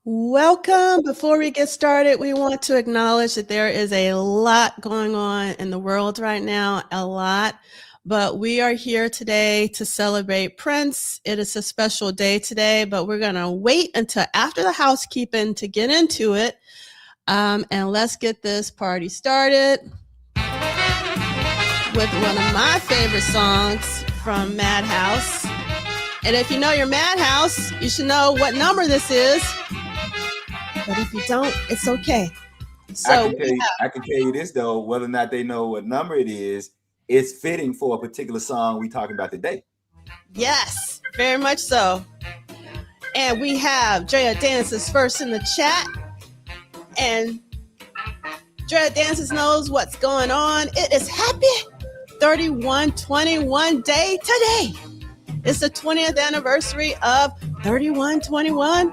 Welcome. Before we get started, we want to acknowledge that there is a lot going on in the world right now, a lot. But we are here today to celebrate Prince. It is a special day today, but we're going to wait until after the housekeeping to get into it. And let's get this party started with one of my favorite songs from Madhouse. And if you know your Madhouse, you should know what number this is. But if you don't, it's okay. So I can tell you this though, whether or not they know what number it is, it's fitting for a particular song we talking about today. Yes, very much so. And we have Drea Dances first in the chat. And Drea Dances knows what's going on. It is happy 3121 day today. It's the 20th anniversary of 3121.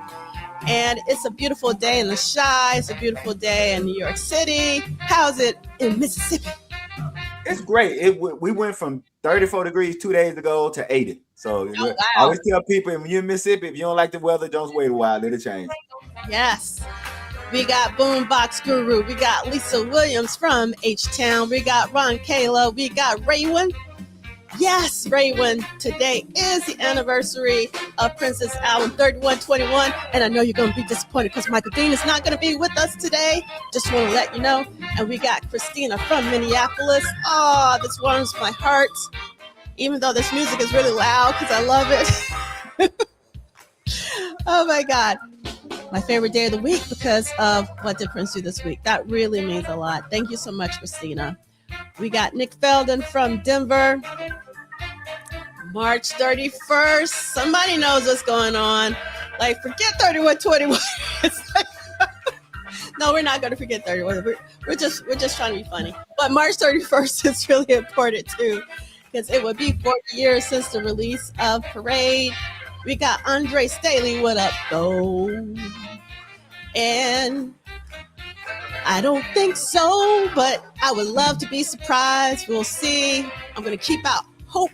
And it's a beautiful day in the Chi. It's a beautiful day in New York City. How's it in Mississippi? It's great. We went from 34 degrees 2 days ago to 80. So I always tell people, if you're in Mississippi, if you don't like the weather, just wait a while. It'll change. Yes. We got Boombox Guru. We got Lisa Williams from H-Town. We got Ron Kayla. We got Raywin. Yes, Raywin, today is the anniversary of Prince's album 3121, and I know you're going to be disappointed because Michael Dean is not going to be with us today. Just want to let you know. And we got Christina from Minneapolis. Oh, this warms my heart, even though this music is really loud because I love it. Oh my God. My favorite day of the week because of what did Prince do this week. That really means a lot. Thank you so much, Christina. We got Nick Felden from Denver. March 31st. Somebody knows what's going on. Like, forget 3121. No, we're not going to forget 31. We're just trying to be funny. But March 31st is really important too, because it would be 40 years since the release of Parade. We got Andre Staley, what up, though? And I don't think so, but I would love to be surprised. We'll see. I'm going to keep out hope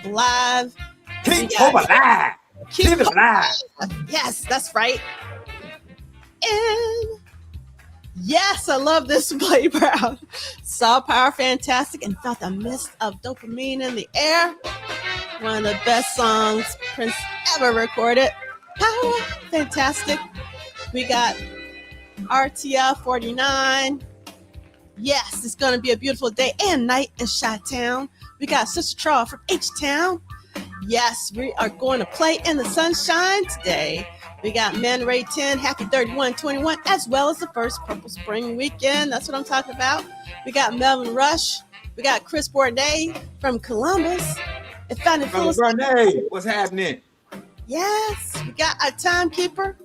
alive. Keep hope alive. Keep it alive. Yes, that's right. And yes, I love this Blade Brown. Saw Power Fantastic and felt a mist of dopamine in the air. One of the best songs Prince ever recorded. Power Fantastic. We got RTL 49. Yes, it's going to be a beautiful day and night in Chi-Town. We got Sister Charles from H-Town. Yes, we are going to play in the sunshine today. We got Man Ray 10, Happy 3121, as well as the first Purple Spring weekend. That's what I'm talking about. We got Melvin Rush. We got Chris Bourdain from Columbus. Bourdain, what's happening? Yes, we got our timekeeper.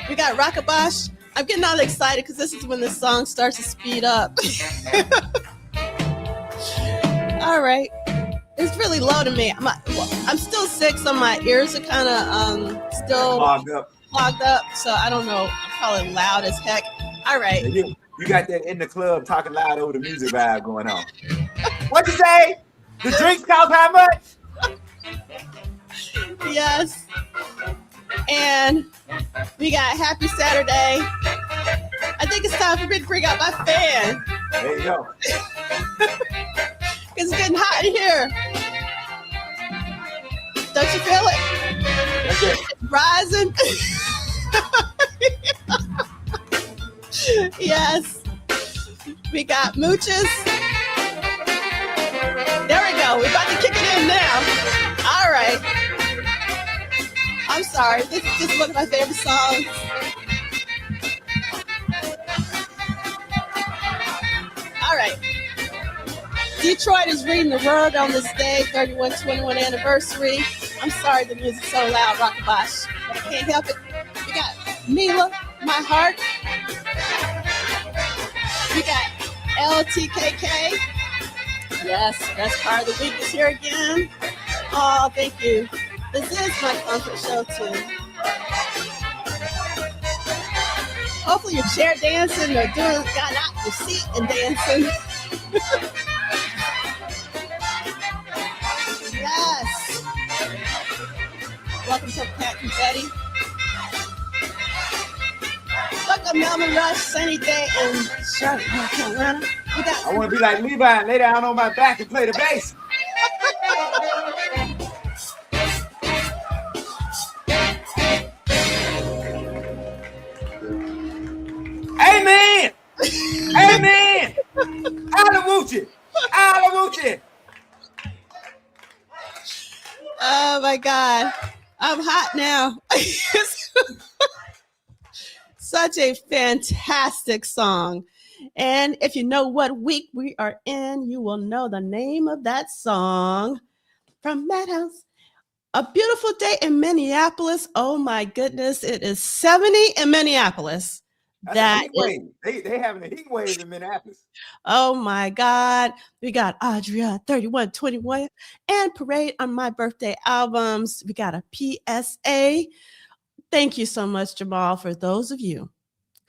We got Rockabosh. I'm getting all excited because this is when the song starts to speed up. All right. It's really low to me. I'm still sick, so my ears are kind of still clogged up. So I don't know. I'm probably loud as heck. All right. You got that in the club talking loud over the music vibe going on. What'd you say? The drinks cost how much? Yes. And we got Happy Saturday. I think it's time for me to bring out my fan. There you go. It's getting hot in here. Don't you feel it? That's it. It's rising. Yes. We got mooches. There we go. We're about to kick it in now. All right. I'm sorry. This is just one of my favorite songs. All right. Detroit is reading the world on this day, 3121 anniversary. I'm sorry the music's so loud, Rockabosh, but I can't help it. We got Mila, My Heart. We got LTKK. Yes, best part of the week is here again. Oh, thank you. This is my comfort show too. Hopefully you're chair dancing or got out your seat and dancing. Yes. Welcome to Pat Confetti. Welcome, Melvin Rush, sunny day in Charlotte, North Carolina. I want to be like Levi and lay down on my back and play the bass. Amen. Amen. Hallelujah. Hallelujah. Oh my God. I'm hot now. Such a fantastic song. And if you know what week we are in, you will know the name of that song from Madhouse. A beautiful day in Minneapolis. Oh my goodness. It is 70 in Minneapolis. That's a heat wave. They having a heat wave in Minneapolis. Oh my God. We got Adria 3121 and Parade on My Birthday albums. We got a PSA. Thank you so much, Jamal. For those of you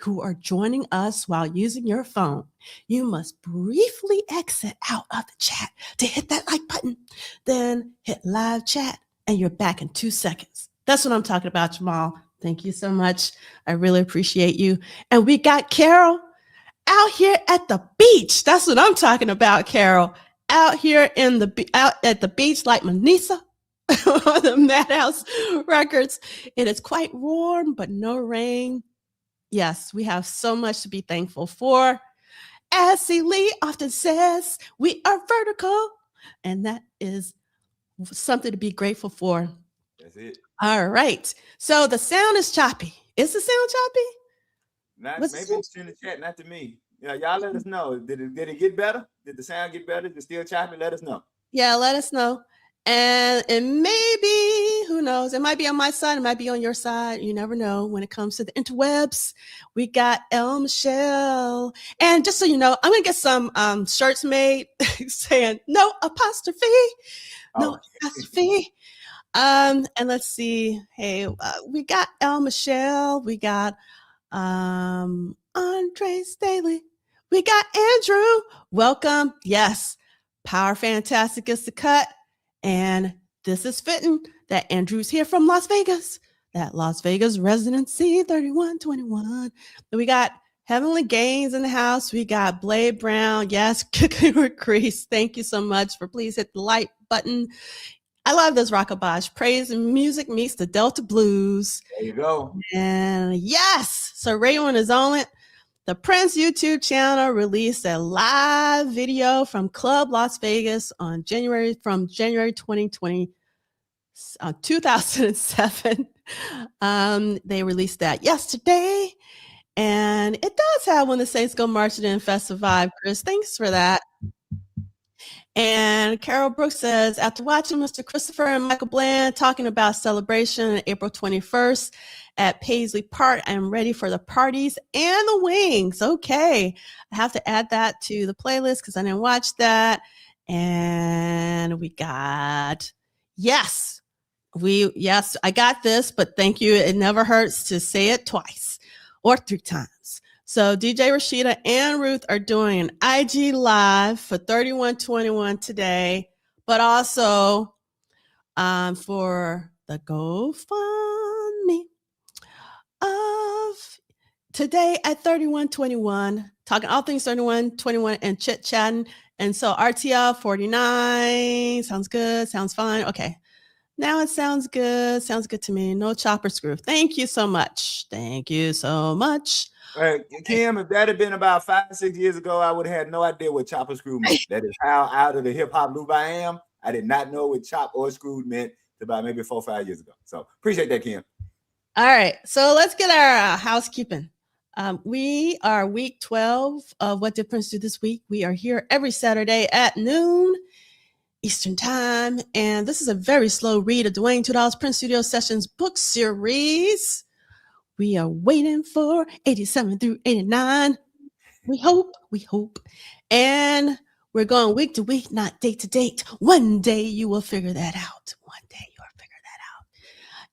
who are joining us while using your phone, you must briefly exit out of the chat to hit that like button, then hit live chat, and you're back in 2 seconds. That's what I'm talking about, Jamal. Thank you so much. I really appreciate you. And we got Carol out here at the beach. That's what I'm talking about, Carol. Out here out at the beach like Manisa on the Madhouse Records. It is quite warm, but no rain. Yes, we have so much to be thankful for. As C. Lee often says, we are vertical, and that is something to be grateful for. That's it. All right. So the sound is choppy. Is the sound choppy? Maybe it's in the chat, not to me. Yeah, y'all let us know. Did it get better? Did the sound get better? Is it still choppy? Let us know. Yeah, let us know. And it may be, who knows? It might be on my side. It might be on your side. You never know when it comes to the interwebs. We got El Michelle. And just so you know, I'm going to get some shirts made saying no apostrophe. No apostrophe. And let's see. Hey, we got El Michelle. We got Andre Staley. We got Andrew. Welcome. Yes. Power Fantastic is the cut. And this is fitting that Andrew's here from Las Vegas. That Las Vegas residency 3121. We got Heavenly Gains in the house. We got Blade Brown. Yes, Kicking with Grease. Thank you so much for please hit the like button. I love this Rockabosh. Praise and music meets the Delta Blues. There you go. And yes, so Raywin is on it. The Prince YouTube channel released a live video from Club Las Vegas on January 2020, 2007. They released that yesterday. And it does have When the Saints Go Marching In Festive Vibe, Chris. Thanks for that. And Carol Brooks says, after watching Mr. Christopher and Michael Bland talking about celebration on April 21st at Paisley Park, I'm ready for the parties and the wings. Okay. I have to add that to the playlist because I didn't watch that. And we got, yes, I got this, but thank you. It never hurts to say it twice or 3 times. So DJ Rashida and Ruth are doing an IG live for 3121 today, but also for the GoFundMe of today at 3121, talking all things 3121 and chit-chatting. And so RTL 49, sounds good, sounds fine. Okay, now it sounds good to me. No chopper screw. Thank you so much. Thank you so much. Kim, if that had been about 5-6 years ago, I would have had no idea what chop or screw meant. That is how out of the hip hop loop I am. I did not know what chop or screwed meant about maybe 4 or 5 years ago. So appreciate that, Kim. All right. So let's get our housekeeping. We are week 12 of What Did Prince Do This Week. We are here every Saturday at noon Eastern Time. And this is a very slow read of Duane Tudahl's Prince Studio Sessions book series. We are waiting for 87 through 89. We hope. And we're going week to week, not date to date. One day you will figure that out.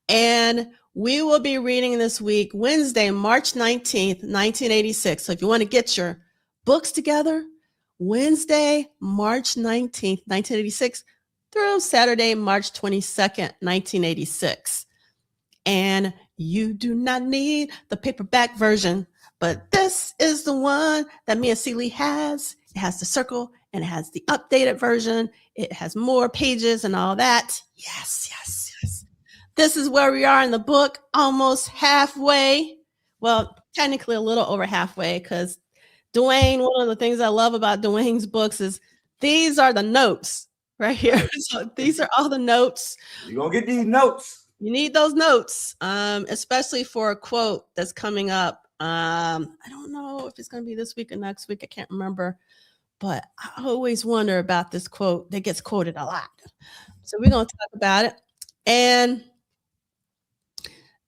And we will be reading this week, Wednesday, March 19th, 1986. So if you want to get your books together, Wednesday, March 19th, 1986 through Saturday, March 22nd, 1986. And you do not need the paperback version, but this is the one that me and Sheila has. It has the circle and it has the updated version. It has more pages and all that. Yes, yes, yes. This is where we are in the book, almost halfway. Well, technically a little over halfway, because Duane, one of the things I love about Duane's books is these are the notes right here. Right. So these are all the notes. You're going to get these notes. You need those notes, especially for a quote that's coming up. I don't know if it's going to be this week or next week. I can't remember. But I always wonder about this quote that gets quoted a lot. So we're going to talk about it. And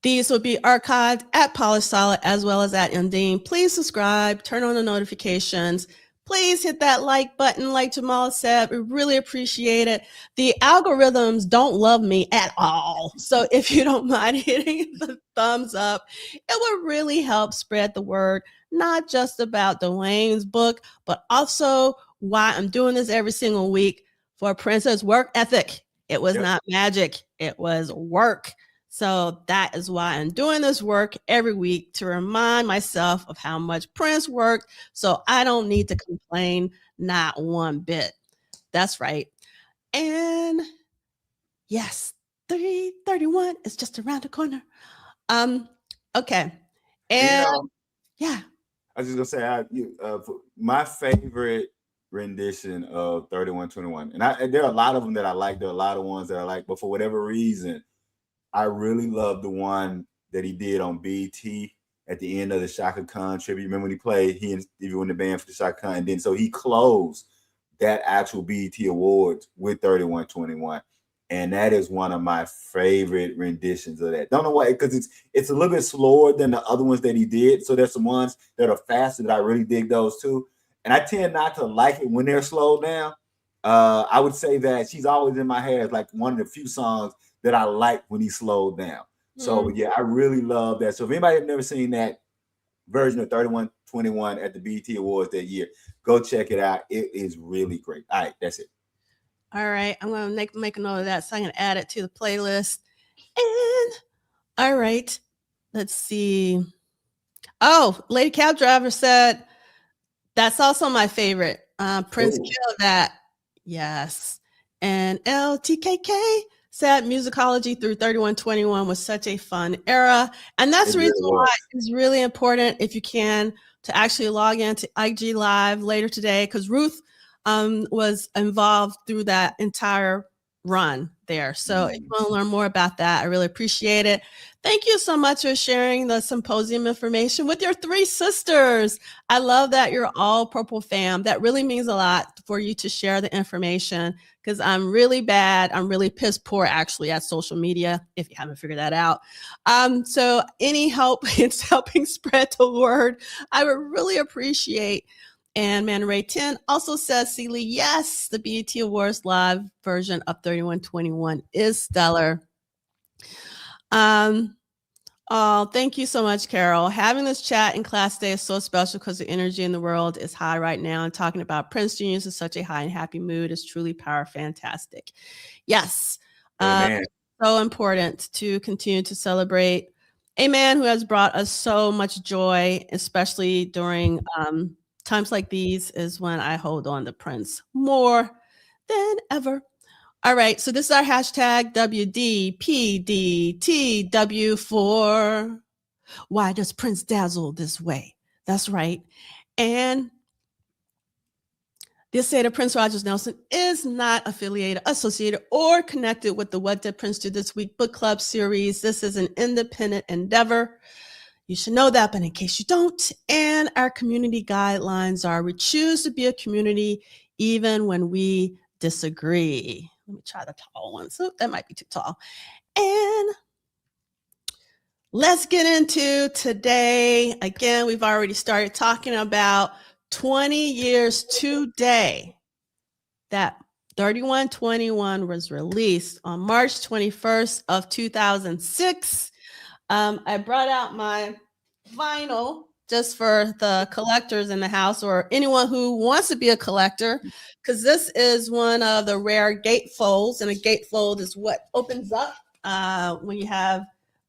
these will be archived at Polished Solid as well as at Undine. Please subscribe, turn on the notifications. Please hit that like button like Jamal said. We really appreciate it. The algorithms don't love me at all. So if you don't mind hitting the thumbs up, it would really help spread the word, not just about Duane's book, but also why I'm doing this every single week for Prince's work ethic. It was not magic. It was work. So that is why I'm doing this work every week, to remind myself of how much Prince worked, so I don't need to complain, not one bit. That's right. And yes, 331 is just around the corner. Okay. And yeah. I was just gonna say, my favorite rendition of 3121, and there are a lot of them that I like. There are a lot of ones that I like, but for whatever reason, I really love the one that he did on BT at the end of the Shaka Khan tribute. Remember when he played, he in the band for the Shaka Khan, and then so he closed that actual BET Awards with 3121. And that is one of my favorite renditions of that. Don't know why, because it's a little bit slower than the other ones that he did. So there's some ones that are faster that I really dig those too. And I tend not to like it when they're slowed down. I would say that She's Always in My Head is like one of the few songs that I like when he slowed down. So yeah, I really love that. So if anybody have never seen that version of 3121 at the BET Awards that year, go check it out. It is really great. All right, that's it. All right, I'm going to make a note of that, so I'm going to add it to the playlist. And all right, let's see. Oh, Lady Cab Driver said that's also my favorite. Prince killed that. Yes. And LTKK said musicology through 3121 was such a fun era. And that's the reason why it's really important, if you can, to actually log into IG Live later today, because Ruth was involved through that entire run there. So if you want to learn more about that, I really appreciate it. Thank you so much for sharing the symposium information with your three sisters. I love that you're all Purple fam. That really means a lot for you to share the information, because I'm really bad. I'm really piss poor actually at social media, if you haven't figured that out. So any help in helping spread the word, I would really appreciate. And Man Ray 10 also says, Sheila, yes, the BET Awards live version of 3121 is stellar. Oh, thank you so much, Carol. Having this chat in class today is so special because the energy in the world is high right now. And talking about Prince Genius in such a high and happy mood is truly power fantastic. Yes. So important to continue to celebrate a man who has brought us so much joy, especially during times like these is when I hold on to Prince more than ever. All right, so this is our hashtag WDPDTW for why does Prince dazzle this way? That's right. And the estate of Prince Rogers Nelson is not affiliated, associated, or connected with the What Did Prince Do This Week book club series. This is an independent endeavor. You should know that, but in case you don't, and our community guidelines are, we choose to be a community even when we disagree. Let me try the tall one. So that might be too tall. And let's get into today. Again, we've already started talking about 20 years today that 3121 was released on March 21st of 2006. I brought out my vinyl just for the collectors in the house or anyone who wants to be a collector, because this is one of the rare gatefolds, and a gatefold is what opens up when you have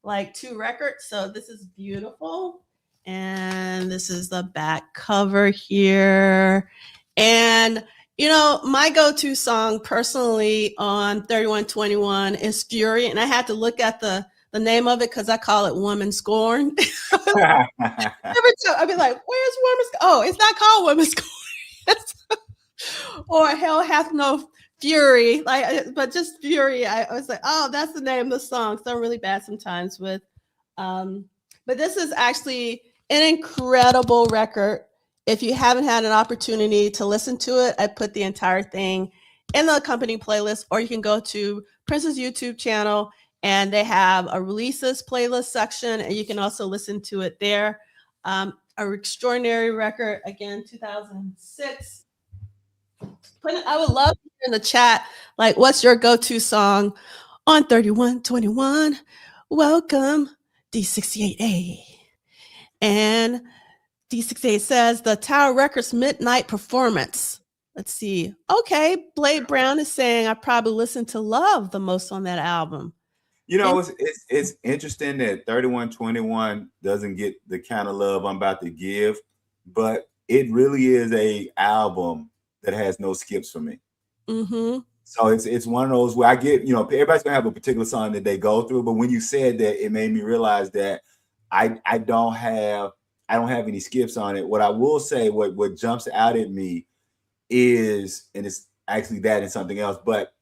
like 2 records. So this is beautiful. And this is the back cover here. And my go-to song personally on 3121 is Fury. And I had to look at the name of it because I call it Woman Scorn. Every time I'd be like, where's Woman Scorn? Oh, it's not called Woman Scorn. Or Hell Hath No Fury. But just Fury. I was like, oh, that's the name of the song. So I'm really bad sometimes with but this is actually an incredible record. If you haven't had an opportunity to listen to it, I put the entire thing in the accompanying playlist, or you can go to Prince's YouTube channel and they have a releases playlist section, and you can also listen to it there. An extraordinary record, again, 2006. I would love to hear in the chat, like, what's your go-to song on 3121? Welcome, D68A. And D68 says the Tower Records Midnight Performance. Let's see. Okay, Blade Brown is saying I probably listened to Love the most on that album. It's interesting that 3121 doesn't get the kind of love I'm about to give, but it really is a album that has no skips for me. Mm-hmm. So it's one of those where I get, everybody's gonna have a particular song that they go through, but when you said that, it made me realize that I don't have any skips on it. What I will say, what jumps out at me is, and it's actually that and something else, but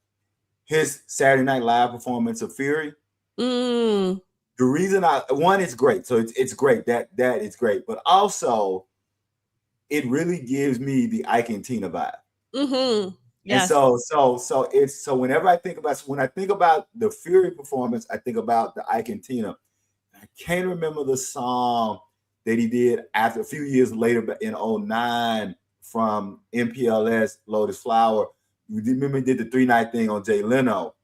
his Saturday Night Live performance of Fury. Mm. The reason it's great. So it's great. That is great. But also it really gives me the Ike and Tina vibe. Mm-hmm. Yes. And so whenever I think about the Fury performance, I think about the Ike and Tina. I can't remember the song that he did after a few years later, but in 2009 from MPLS, Lotus Flower. You remember he did the 3-night thing on Jay Leno.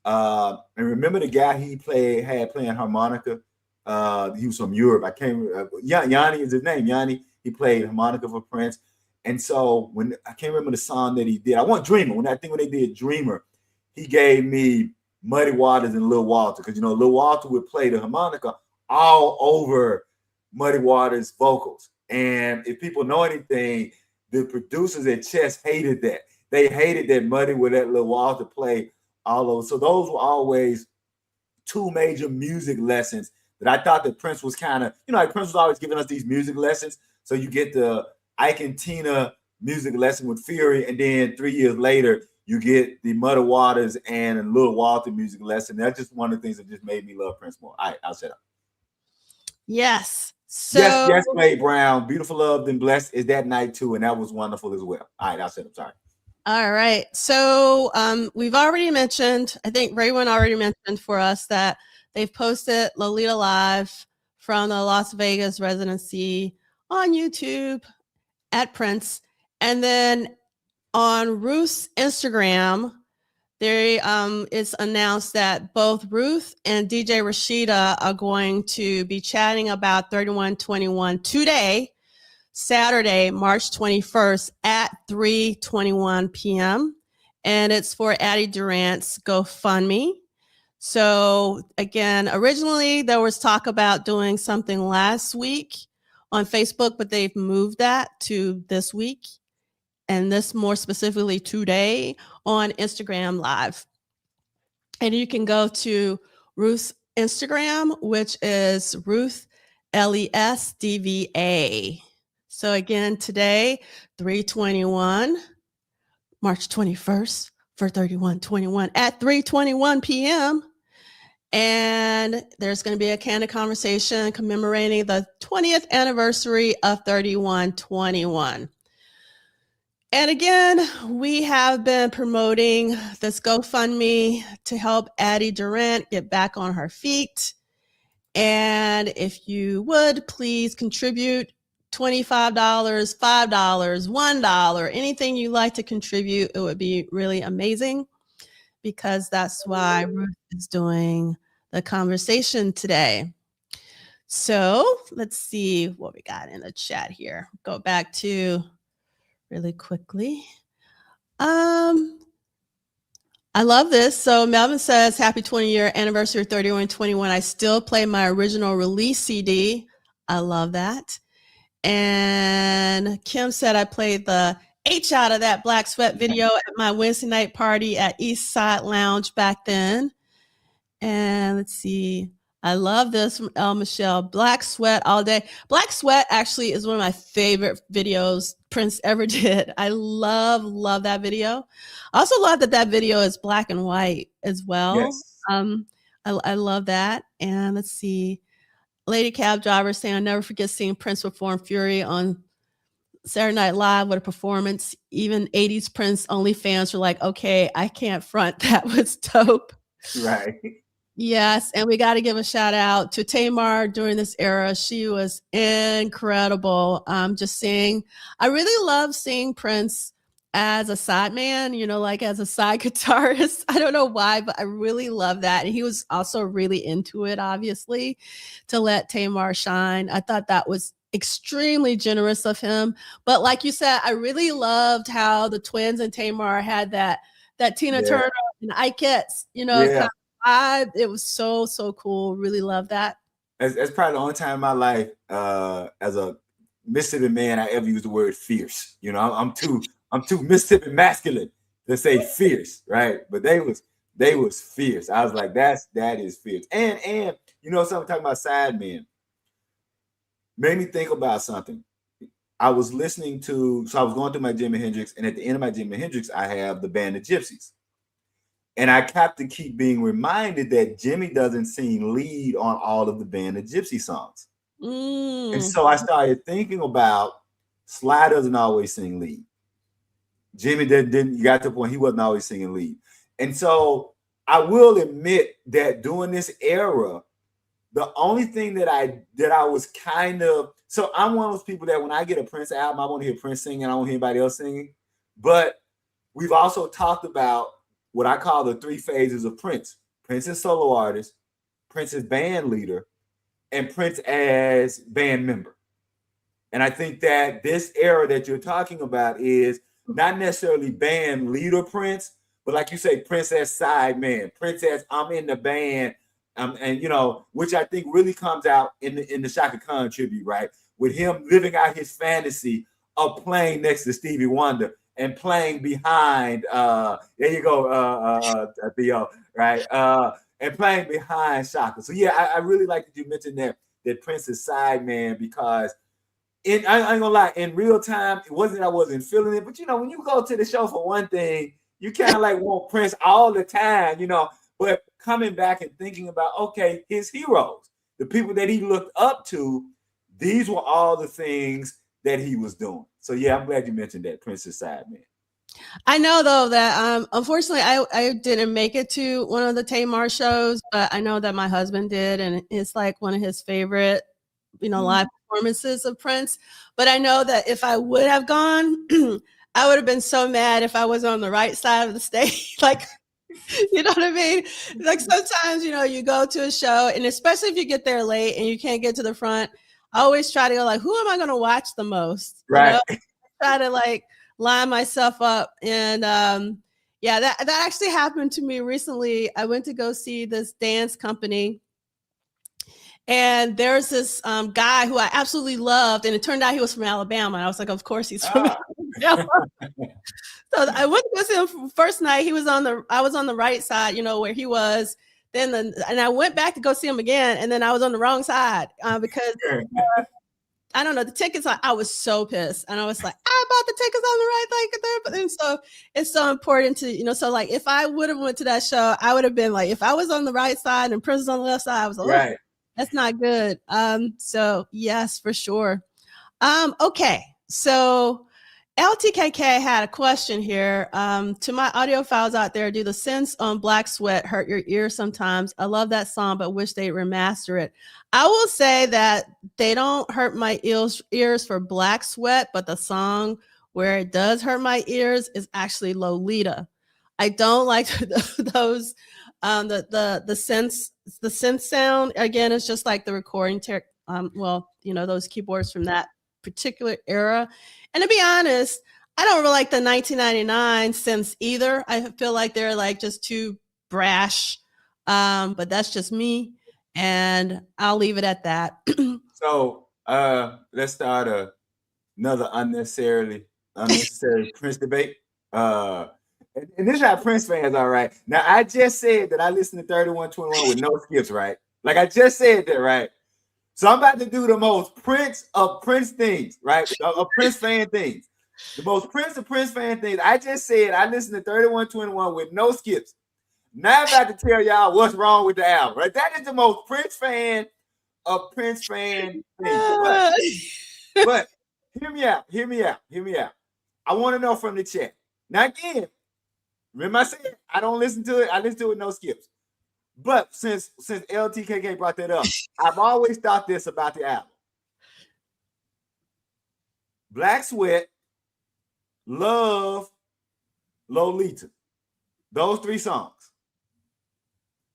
And remember the guy he had playing harmonica? He was from Europe. I can't remember. Yanni is his name. Yanni. He played harmonica for Prince. And so when I can't remember the song that he did, I want Dreamer. When they did Dreamer, he gave me Muddy Waters and Lil Walter, because Lil Walter would play the harmonica all over Muddy Waters' vocals. And if people know anything, the producers at Chess hated that. They hated that Muddy would let Lil Walter play all over. So those were always two major music lessons that I thought that Prince was kind of, like Prince was always giving us these music lessons. So you get the Ike and Tina music lesson with Fury, and then 3 years later, you get the Muddy Waters and Lil Walter music lesson. That's just one of the things that just made me love Prince more. All right, I'll shut up. Yes. So yes, Blade Brown. Beautiful, Loved, and Blessed is that night too, and that was wonderful as well. All right, I'll shut up. Sorry. All right. So we've already mentioned, I think Raywin already mentioned for us that they've posted Lolita Live from the Las Vegas residency on YouTube at Prince. And then on Ruth's Instagram, there it's announced that both Ruth and DJ Rashida are going to be chatting about 3121 today, Saturday, March 21st at 3:21 p.m. And it's for Addie Durant's GoFundMe. So again, originally there was talk about doing something last week on Facebook, but they've moved that to this week, and this more specifically today on Instagram Live. And you can go to Ruth's Instagram, which is Ruth LESDVA. So again, today, 3:21, March 21st for 3121 at 3:21 p.m. And there's going to be a candid conversation commemorating the 20th anniversary of 3121. And again, we have been promoting this GoFundMe to help Addie Durant get back on her feet. And if you would, please contribute $25, $5, $1, anything you like to contribute. It would be really amazing, because that's why Ruth is doing the conversation today. So let's see what we got in the chat here. Go back to really quickly. I love this. So Melvin says, happy 20-year anniversary, 3121. I still play my original release CD. I love that. And Kim said, I played the H out of that Black Sweat video at my Wednesday night party at East Side Lounge back then. And let's see. I love this from El Michelle. Black Sweat all day. Black Sweat actually is one of my favorite videos Prince ever did. I love that video. I also love that video is black and white as well. Yes. I love that. And let's see. Lady Cab Driver saying, I'll never forget seeing Prince perform Fury on Saturday Night Live. What a performance. Even 80s Prince only fans were like, okay, I can't front. That was dope. Right. Yes, and we got to give a shout out to Tamar during this era. She was incredible. Just seeing, I really love seeing Prince as a sideman, you know, like as a side guitarist. I don't know why, but I really love that. And he was also really into it, obviously, to let Tamar shine. I thought that was extremely generous of him. But like you said, I really loved how the twins and Tamar had that Tina Turner and Ikettes, you know, kind of vibe. It was so cool. Really love that. That's probably the only time in my life as a Mississippi man I ever used the word fierce. You know, I'm too Mississippi masculine to say fierce, right? But they was fierce. I was like, that is fierce. And you know, something talking about side men made me think about something. I was listening to, so I was going through my Jimi Hendrix, and at the end of my Jimi Hendrix, I have the Band of Gypsies. And I have to keep being reminded that Jimmy doesn't sing lead on all of the Band of Gypsy songs. And so I started thinking about Sly doesn't always sing lead. Jimmy didn't got to the point he wasn't always singing lead. And so I will admit that during this era, the only thing that I was kind of, so I'm one of those people that when I get a Prince album, I want to hear Prince singing. I don't want to hear anybody else singing. But we've also talked about what I call the three phases of Prince. Prince as solo artist, Prince as band leader, and Prince as band member. And I think that this era that you're talking about is not necessarily band leader Prince, but like you say, Prince as side man, Prince as I'm in the band, and you know, which I think really comes out in the Shaka Khan tribute, right? With him living out his fantasy of playing next to Stevie Wonder and playing behind, there you go, Theo, right? And playing behind Shaka. So yeah, I really like that you mentioned that Prince is side man, because I ain't gonna lie, in real time, it wasn't that I wasn't feeling it, but you know, when you go to the show for one thing, you kind of like want Prince all the time, you know, but coming back and thinking about, okay, his heroes, the people that he looked up to, these were all the things that he was doing. So yeah, I'm glad you mentioned that, Prince's side man. I know though that unfortunately I didn't make it to one of the Tamar shows, but I know that my husband did, and it's like one of his favorite, you know, live performances of Prince. But I know that if I would have gone, I would have been so mad if I was on the right side of the stage. Like, you know what I mean? Like sometimes, you know, you go to a show, and especially if you get there late and you can't get to the front, I always try to go like, who am I going to watch the most? Right. You know? Try to like line myself up. And yeah, that actually happened to me recently. I went to go see this dance company, and there's this guy who I absolutely loved, and it turned out he was from Alabama. And I was like, of course he's from Alabama. So I went to go see him first night. I was on the right side, you know, where he was. And I went back to go see him again, and then I was on the wrong side because I don't know, the tickets. I was so pissed, and I was like, I bought the tickets on the right thing, but then so it's so important to, you know. So like, if I would have went to that show, I would have been like, if I was on the right side and Prince was on the left side, I was like, right. That's not good. So yes, for sure. Okay, so LTKK had a question here. To my audiophiles out there, do the synths on Black Sweat hurt your ears sometimes? I love that song, but wish they'd remaster it. I will say that they don't hurt my ears for Black Sweat, but the song where it does hurt my ears is actually Lolita. I don't like those the synth sound. Again, it's just like the recording well, you know, those keyboards from that particular era. And to be honest, I don't really like the 1999 synths either. I feel like they're like just too brash. But that's just me, and I'll leave it at that. So let's start another unnecessary Prince debate. And this is how Prince fans are, right? Now, I just said that I listened to 3121 with no skips, right? Like I just said that, right? So I'm about to do the most Prince of Prince things, right? Of Prince fan things. The most Prince of Prince fan things. I just said I listened to 3121 with no skips. Now I'm about to tell y'all what's wrong with the album, right? That is the most Prince fan of Prince fan things. But hear me out. I want to know from the chat. Now again, remember I said I don't listen to it. I listen to it with no skips. But since LTKK brought that up, I've always thought this about the album. Black Sweat, Love, Lolita. Those 3 songs.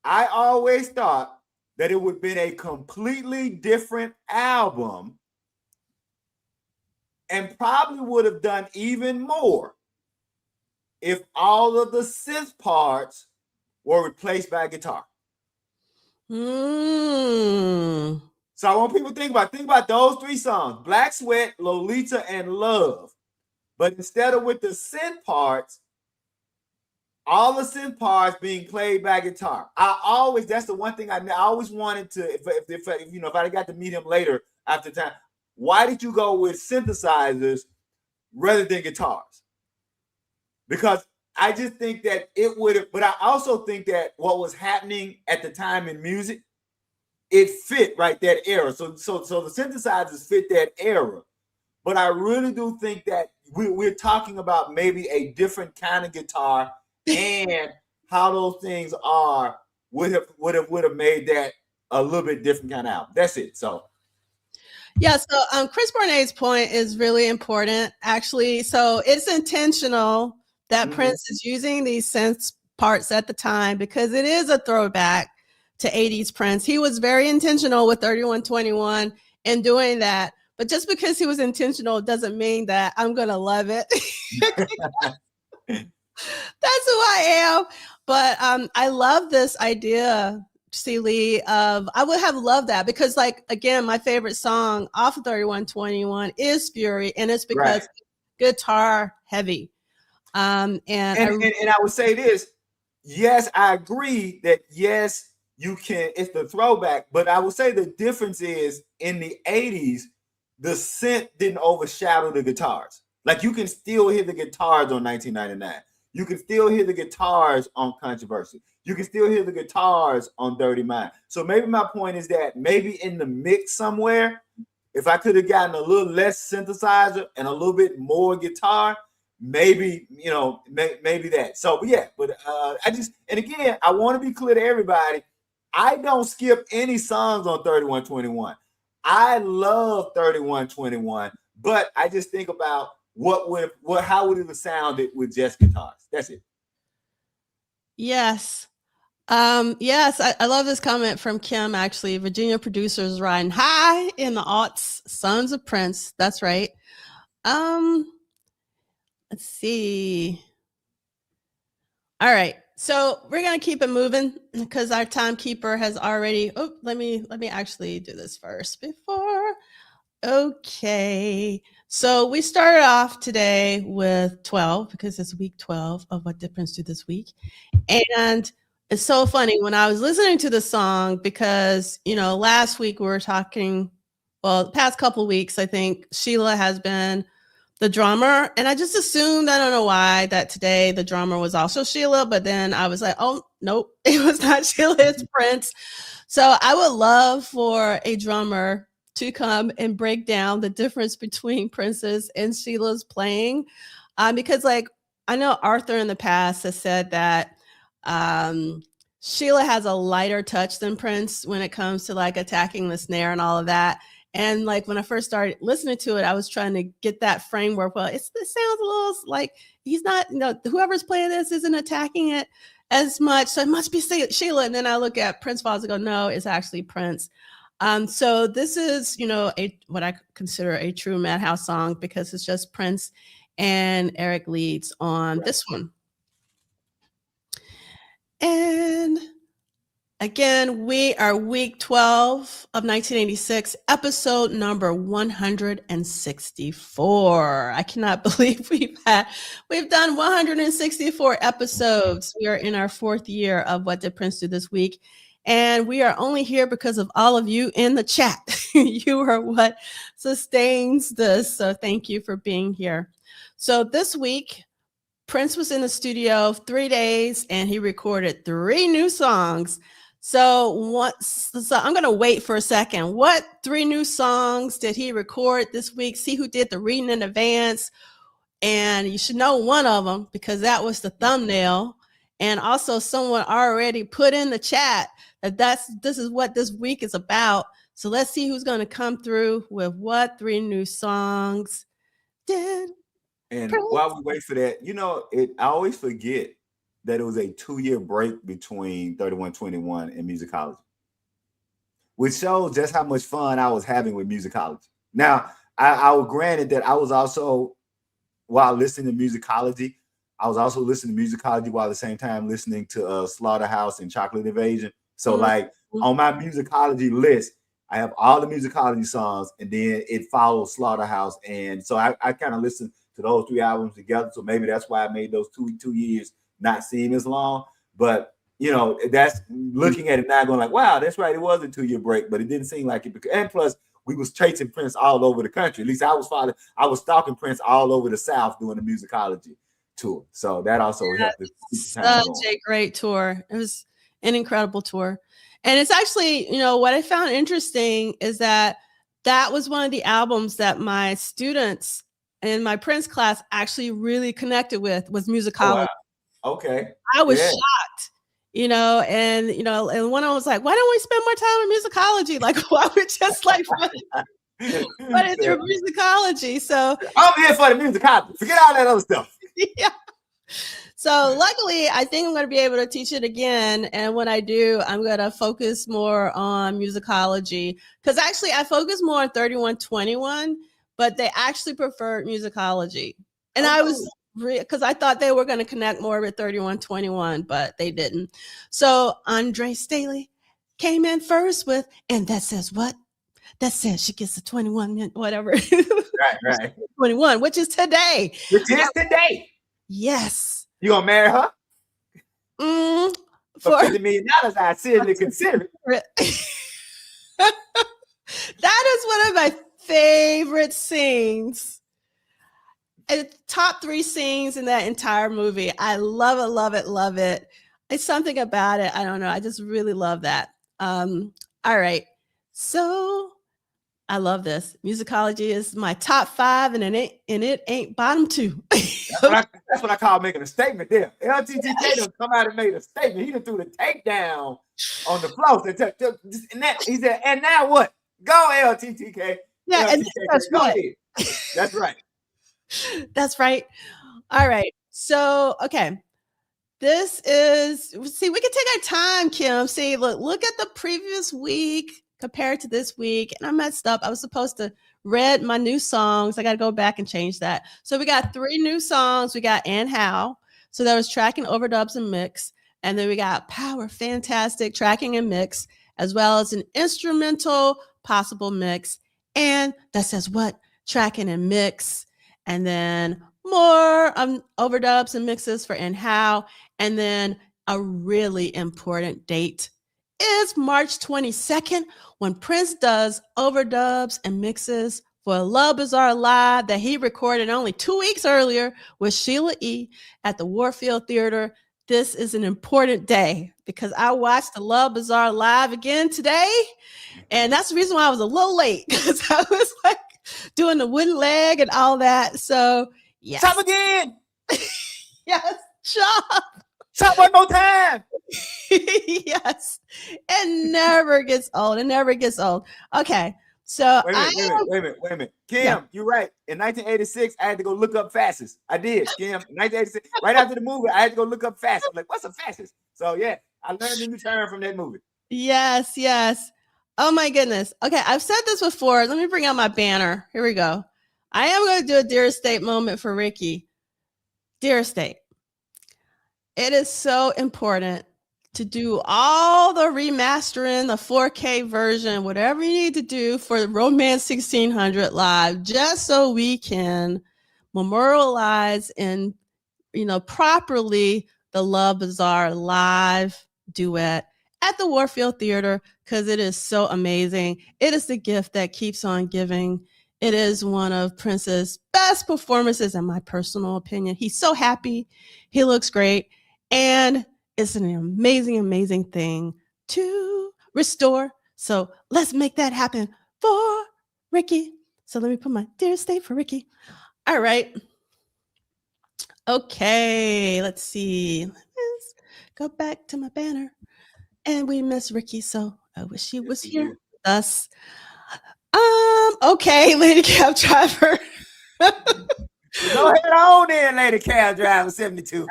I always thought that it would have been a completely different album and probably would have done even more if all of the synth parts were replaced by guitar. So I want people to think about those 3 songs: Black Sweat, Lolita, and Love. But instead of with the synth parts, all the synth parts being played by guitar. That's the one thing I always wanted to, if I got to meet him later after time, why did you go with synthesizers rather than guitars? Because I just think that it would have, but I also think that what was happening at the time in music, it fit right that era. So the synthesizers fit that era. But I really do think that we're talking about maybe a different kind of guitar and how those things would have made that a little bit different kind of album. That's it. So yeah, so Chris Barnet's point is really important, actually. So it's intentional that Prince is using these synth parts at the time because it is a throwback to 80s Prince. He was very intentional with 3121 in doing that. But just because he was intentional doesn't mean that I'm going to love it. That's who I am. But I love this idea, Sheila E, of I would have loved that because, like, again, my favorite song off of 3121 is Fury, and it's because guitar heavy. And I would say this, yes, I agree that yes, you can, it's the throwback, but I would say the difference is in the 80s, the synth didn't overshadow the guitars. Like you can still hear the guitars on 1999. You can still hear the guitars on Controversy. You can still hear the guitars on Dirty Mind. So maybe my point is that maybe in the mix somewhere, if I could have gotten a little less synthesizer and a little bit more guitar, maybe, maybe that. So yeah, but and again, I want to be clear to everybody, I don't skip any songs on 3121. I love 3121, but I just think about how would it have sounded with just guitars? That's it. Yes. Yes, I love this comment from Kim, actually. Virginia producers riding high in the aughts, Sons of Prince. That's right. Let's see. All right. So we're going to keep it moving because our timekeeper has already, let me actually do this first before. Okay. So we started off today with 12 because it's week 12 of What Did Prince Do This Week. And it's so funny when I was listening to the song because, last week we were talking, the past couple of weeks, I think Sheila has been the drummer. And I just assumed, I don't know why, that today the drummer was also Sheila. But then I was like, oh, nope, it was not Sheila, it's Prince. So I would love for a drummer to come and break down the difference between Prince's and Sheila's playing. Because I know Arthur in the past has said that Sheila has a lighter touch than Prince when it comes to attacking the snare and all of that. And when I first started listening to it, I was trying to get that framework. Well, it sounds a little like he's not, whoever's playing this isn't attacking it as much. So it must be Sheila. And then I look at Prince Files and go, no, it's actually Prince. So this is, what I consider a true Madhouse song because it's just Prince and Eric leads on this one. And again, we are week 12 of 1986, episode number 164. I cannot believe we've done 164 episodes. We are in our 4th year of What Did Prince Do This Week? And we are only here because of all of you in the chat. You are what sustains this. So thank you for being here. So this week, Prince was in the studio 3 days and he recorded 3 new songs. So I'm going to wait for a second. What 3 new songs did he record this week? See who did the reading in advance. And you should know one of them because that was the thumbnail. And also someone already put in the chat that this is what this week is about. So let's see who's going to come through with what 3 new songs did. And while we wait for that, I always forget that it was a 2-year break between 3121 and musicology, which shows just how much fun I was having with musicology. Now, I will granted that I was also, while listening to musicology, I was also listening to musicology while at the same time listening to Slaughterhouse and Chocolate Invasion. So on my musicology list, I have all the musicology songs and then it follows Slaughterhouse. And so I kind of listened to those 3 albums together. So maybe that's why I made those 2 years not seem as long. But, that's looking at it now going like, wow, that's right. It was a 2-year break, but it didn't seem like it. And plus, we was chasing Prince all over the country. At least I was stalking Prince all over the South doing the musicology tour. So that also helped. Such a great tour. It was an incredible tour. And it's actually, what I found interesting is that was one of the albums that my students in my Prince class actually really connected with was musicology. Oh, wow. Okay. I was shocked, and one of them was like, why don't we spend more time with musicology? Like, why we just like but it's your musicology. So I'm here for the musicology. Forget all that other stuff. Yeah. So luckily, I think I'm going to be able to teach it again. And when I do, I'm going to focus more on musicology because actually I focus more on 3121, but they actually preferred musicology. And I was because I thought they were going to connect more with 3121, but they didn't. So Andre Staley came in first with, and that says what? That says she gets a 21 minute, whatever. Right. 21, which is today. Which is today. Yes. You gonna marry her? For $50 million, I seriously consider it. That is one of my favorite scenes. Top 3 scenes in that entire movie. I love it, love it, love it. It's something about it. I don't know. I just really love that. All right. So I love this. Musicology is my top 5, and it ain't bottom 2. That's what I call making a statement there. LTTK done come out and made a statement. He done threw the takedown on the floor. He said, and now what? Go LTTK. Yeah, LTTK, and that's right. That's right. That's right. All right. So, okay. This is, we can take our time, Kim. See, look at the previous week compared to this week. And I messed up. I was supposed to read my new songs. I got to go back and change that. So we got 3 new songs. We got And How. So that was tracking, overdubs, and mix. And then we got Power, Fantastic, tracking and mix, as well as an instrumental possible mix. And that says what? Tracking and mix. And then more overdubs and mixes for And How. And then a really important date is March 22nd when Prince does overdubs and mixes for Love Bizarre Live that he recorded only 2 weeks earlier with Sheila E at the Warfield Theater. This is an important day because I watched the Love Bizarre Live again today. And that's the reason why I was a little late because I was like doing the wooden leg and all that. So, yes. Chop again. Yes, chop. Chop one more time. Yes. It never gets old. It never gets old. Okay. So wait a minute. Kim, you're right. In 1986, I had to go look up fascist. I did, Kim. In 1986, right after the movie, I had to go look up fascist. I'm like, what's a fascist? So yeah, I learned a new term from that movie. Yes. Oh my goodness. Okay, I've said this before. Let me bring out my banner. Here we go. I am going to do a Dear Estate moment for Ricky. Dear Estate, it is so important to do all the remastering, the 4K version, whatever you need to do for Romance 1600 Live, just so we can memorialize and, properly the Love Bazaar live duet at the Warfield Theater, because it is so amazing. It is the gift that keeps on giving. It is one of Prince's best performances, in my personal opinion. He's so happy. He looks great. And it's an amazing, amazing thing to restore. So let's make that happen for Ricky. So let me put my Dear Estate for Ricky. All right. Okay, let's see. Let's go back to my banner. And we miss Ricky, so I wish he was here with us. Okay, Lady Cab Driver. Go ahead on in, Lady Cab Driver 72.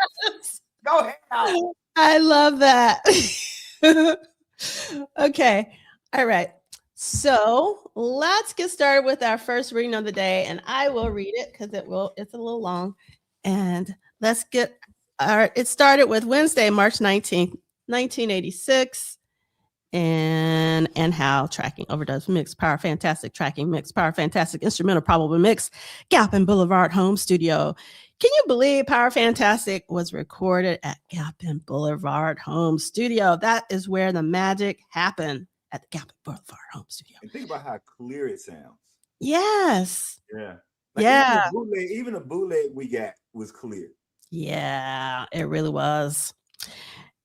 Go ahead on. I love that. Okay. All right. So let's get started with our first reading of the day, and I will read it because it's a little long. And let's get it started with Wednesday, March 19th, 1986. And how tracking, overdubs mix, power fantastic tracking mix, power fantastic instrumental probable mix, Gap and Boulevard home studio. Can you believe Power Fantastic was recorded at Gap and Boulevard home studio? That is where the magic happened, at the Gap and Boulevard home studio. And think about how clear it sounds. Yes. Yeah. Yeah. Even the bootleg we got was clear. Yeah, it really was.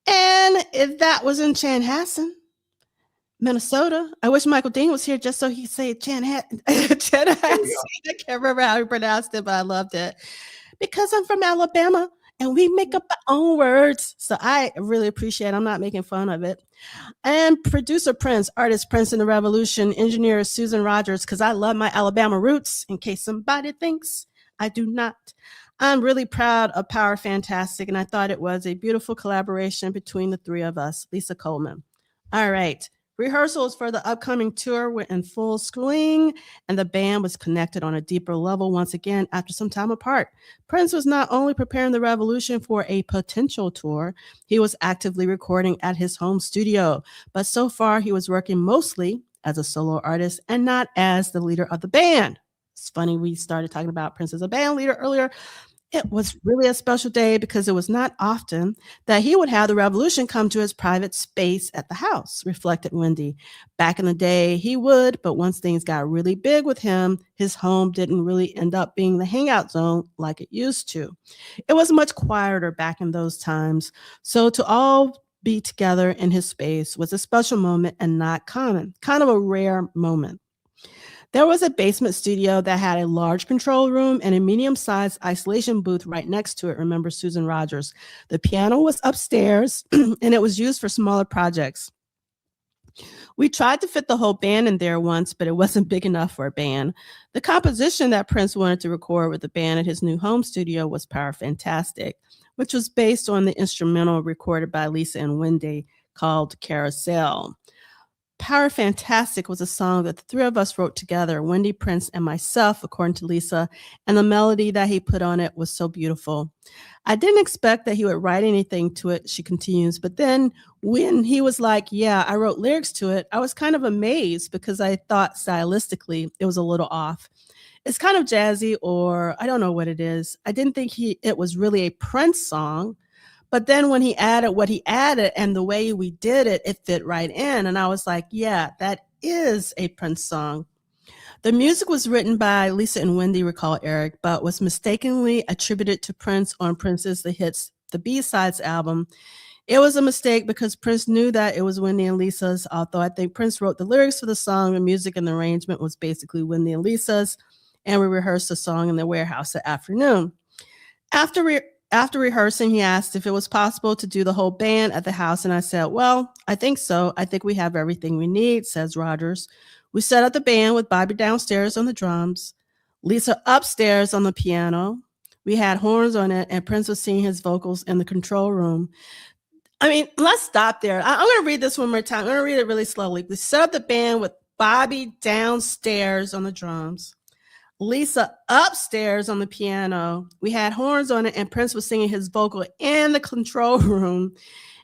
And if that was in Chanhassen, Minnesota. I wish Michael Dean was here just so he could say Chanhassen. I can't remember how he pronounced it, but I loved it. Because I'm from Alabama and we make up our own words. So I really appreciate it. I'm not making fun of it. And producer Prince, artist Prince and the Revolution, engineer Susan Rogers, because I love my Alabama roots, in case somebody thinks I do not. I'm really proud of Power Fantastic, and I thought it was a beautiful collaboration between the three of us. Lisa Coleman. All right. Rehearsals for the upcoming tour were in full swing, and the band was connected on a deeper level once again after some time apart. Prince was not only preparing the Revolution for a potential tour, he was actively recording at his home studio. But so far, he was working mostly as a solo artist and not as the leader of the band. It's funny, we started talking about Prince as a band leader earlier. It was really a special day because it was not often that he would have the Revolution come to his private space at the house, reflected Wendy. Back in the day, he would, but once things got really big with him, his home didn't really end up being the hangout zone like it used to. It was much quieter back in those times. So to all be together in his space was a special moment and not common, kind of a rare moment. There was a basement studio that had a large control room and a medium-sized isolation booth right next to it, remembers Susan Rogers. The piano was upstairs, and it was used for smaller projects. We tried to fit the whole band in there once, but it wasn't big enough for a band. The composition that Prince wanted to record with the band at his new home studio was Power Fantastic, which was based on the instrumental recorded by Lisa and Wendy called Carousel. Power Fantastic was a song that the three of us wrote together, Wendy, Prince, and myself, according to Lisa, and the melody that he put on it was so beautiful. I didn't expect that he would write anything to it, she continues, but then when he was like, yeah, I wrote lyrics to it, I was kind of amazed because I thought stylistically it was a little off. It's kind of jazzy, or I don't know what it is. I didn't think it was really a Prince song. But then when he added what he added and the way we did it, it fit right in. And I was like, yeah, that is a Prince song. The music was written by Lisa and Wendy, recall Eric, but was mistakenly attributed to Prince on Prince's The Hits, the B-Sides album. It was a mistake because Prince knew that it was Wendy and Lisa's, although I think Prince wrote the lyrics for the song. The music and the arrangement was basically Wendy and Lisa's, and we rehearsed the song in the warehouse that afternoon. After rehearsing, he asked if it was possible to do the whole band at the house, and I said, well, I think so. I think we have everything we need, says Rogers. We set up the band with Bobby downstairs on the drums, Lisa upstairs on the piano. We had horns on it, and Prince was singing his vocals in the control room. I mean, let's stop there. I'm going to read this one more time. I'm going to read it really slowly. We set up the band with Bobby downstairs on the drums, Lisa upstairs on the piano. We had horns on it, and Prince was singing his vocal in the control room.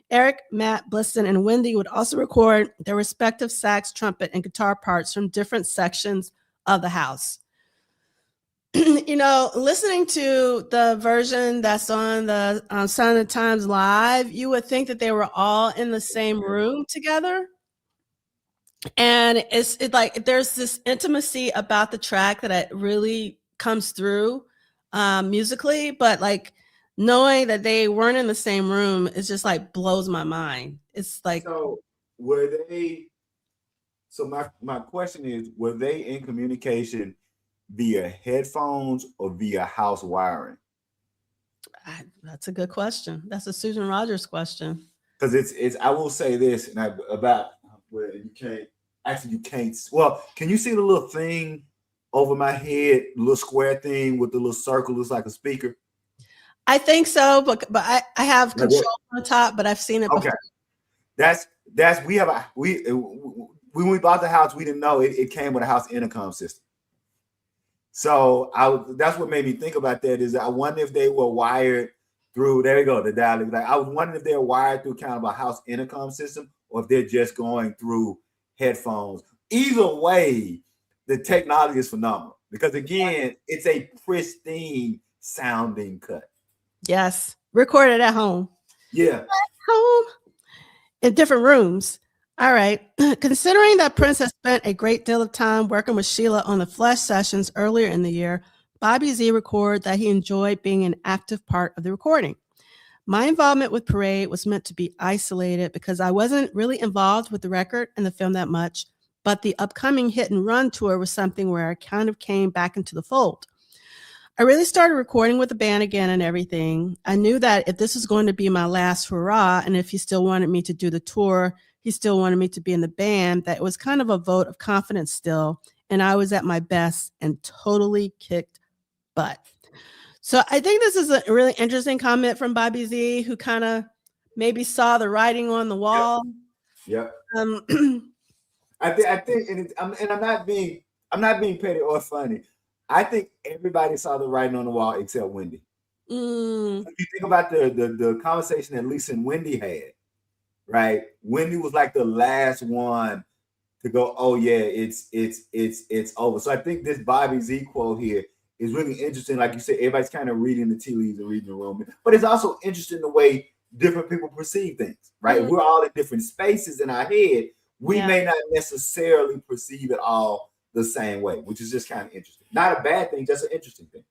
Eric, Matt, Bliston, and Wendy would also record their respective sax, trumpet, and guitar parts from different sections of the house. Listening to the version that's on the Sound of the Times Live, you would think that they were all in the same room together. And it's like there's this intimacy about the track that it really comes through musically, but like knowing that they weren't in the same room is just like blows my mind. It's like, so were they? So my question is, were they in communication via headphones or via house wiring? That's a good question. That's a Susan Rogers question. Because it's I will say this, and about where you can't. Well, can you see the little thing over my head, little square thing with the little circle looks like a speaker? I think so, but I have control on the top, but I've seen it before. That's when we bought the house, we didn't know it came with a house intercom system. So that's what made me think about that. Is I wonder if they were wired through. There you go, the dial. Like I was wondering if they're wired through kind of a house intercom system, or if they're just going through headphones. Either way, the technology is phenomenal because again, it's a pristine sounding cut. Yes, recorded at home. Yeah, at home in different rooms. All right. Considering that Prince has spent a great deal of time working with Sheila on the Flesh sessions earlier in the year, Bobby Z recorded that he enjoyed being an active part of the recording. My involvement with Parade was meant to be isolated because I wasn't really involved with the record and the film that much, but the upcoming Hit and Run tour was something where I kind of came back into the fold. I really started recording with the band again and everything. I knew that if this was going to be my last hurrah, and if he still wanted me to do the tour, he still wanted me to be in the band, that it was kind of a vote of confidence still. And I was at my best and totally kicked butt. So I think this is a really interesting comment from Bobby Z, who kind of maybe saw the writing on the wall. Yep. I think, and I'm not being petty or funny. I think everybody saw the writing on the wall except Wendy. If you think about the conversation that Lisa and Wendy had, right? Wendy was like the last one to go, oh yeah, it's over. So I think this Bobby Z quote here is really interesting. Like you said, everybody's kind of reading the tea leaves and reading the room. But it's also interesting the way different people perceive things, right? Mm-hmm. If we're all in different spaces in our head, we may not necessarily perceive it all the same way, which is just kind of interesting. Not a bad thing, just an interesting thing.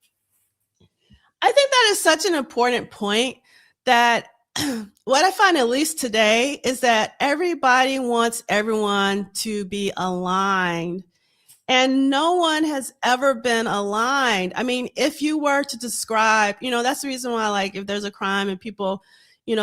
I think that is such an important point that what I find, at least today, is that everybody wants everyone to be aligned, and no one has ever been aligned. I mean, if you were to describe, that's the reason why, like, if there's a crime and people,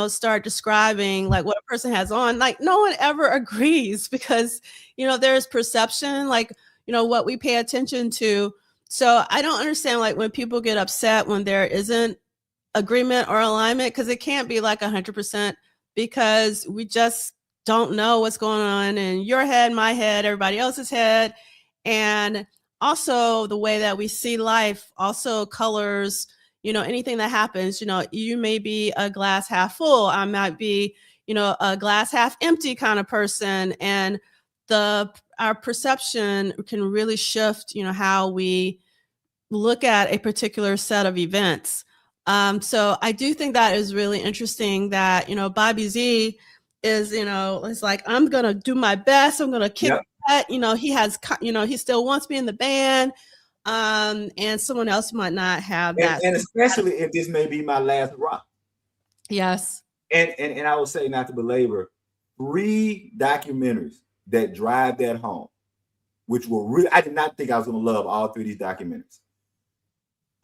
start describing like what a person has on, like no one ever agrees because, there's perception, like, what we pay attention to. So I don't understand, like, when people get upset when there isn't agreement or alignment, because it can't be like 100%, because we just don't know what's going on in your head, my head, everybody else's head. And also the way that we see life also colors, anything that happens. You may be a glass half full, I might be, a glass half empty kind of person, and our perception can really shift, how we look at a particular set of events. So I do think that is really interesting that, Bobby Z is, it's like, I'm going to do my best. I'm going to kick butt. He has, he still wants me in the band. And someone else might not have that. And especially if this may be my last rock. Yes. And I will say, not to belabor, 3 documentaries that drive that home, which were really, I did not think I was going to love all 3 of these documentaries.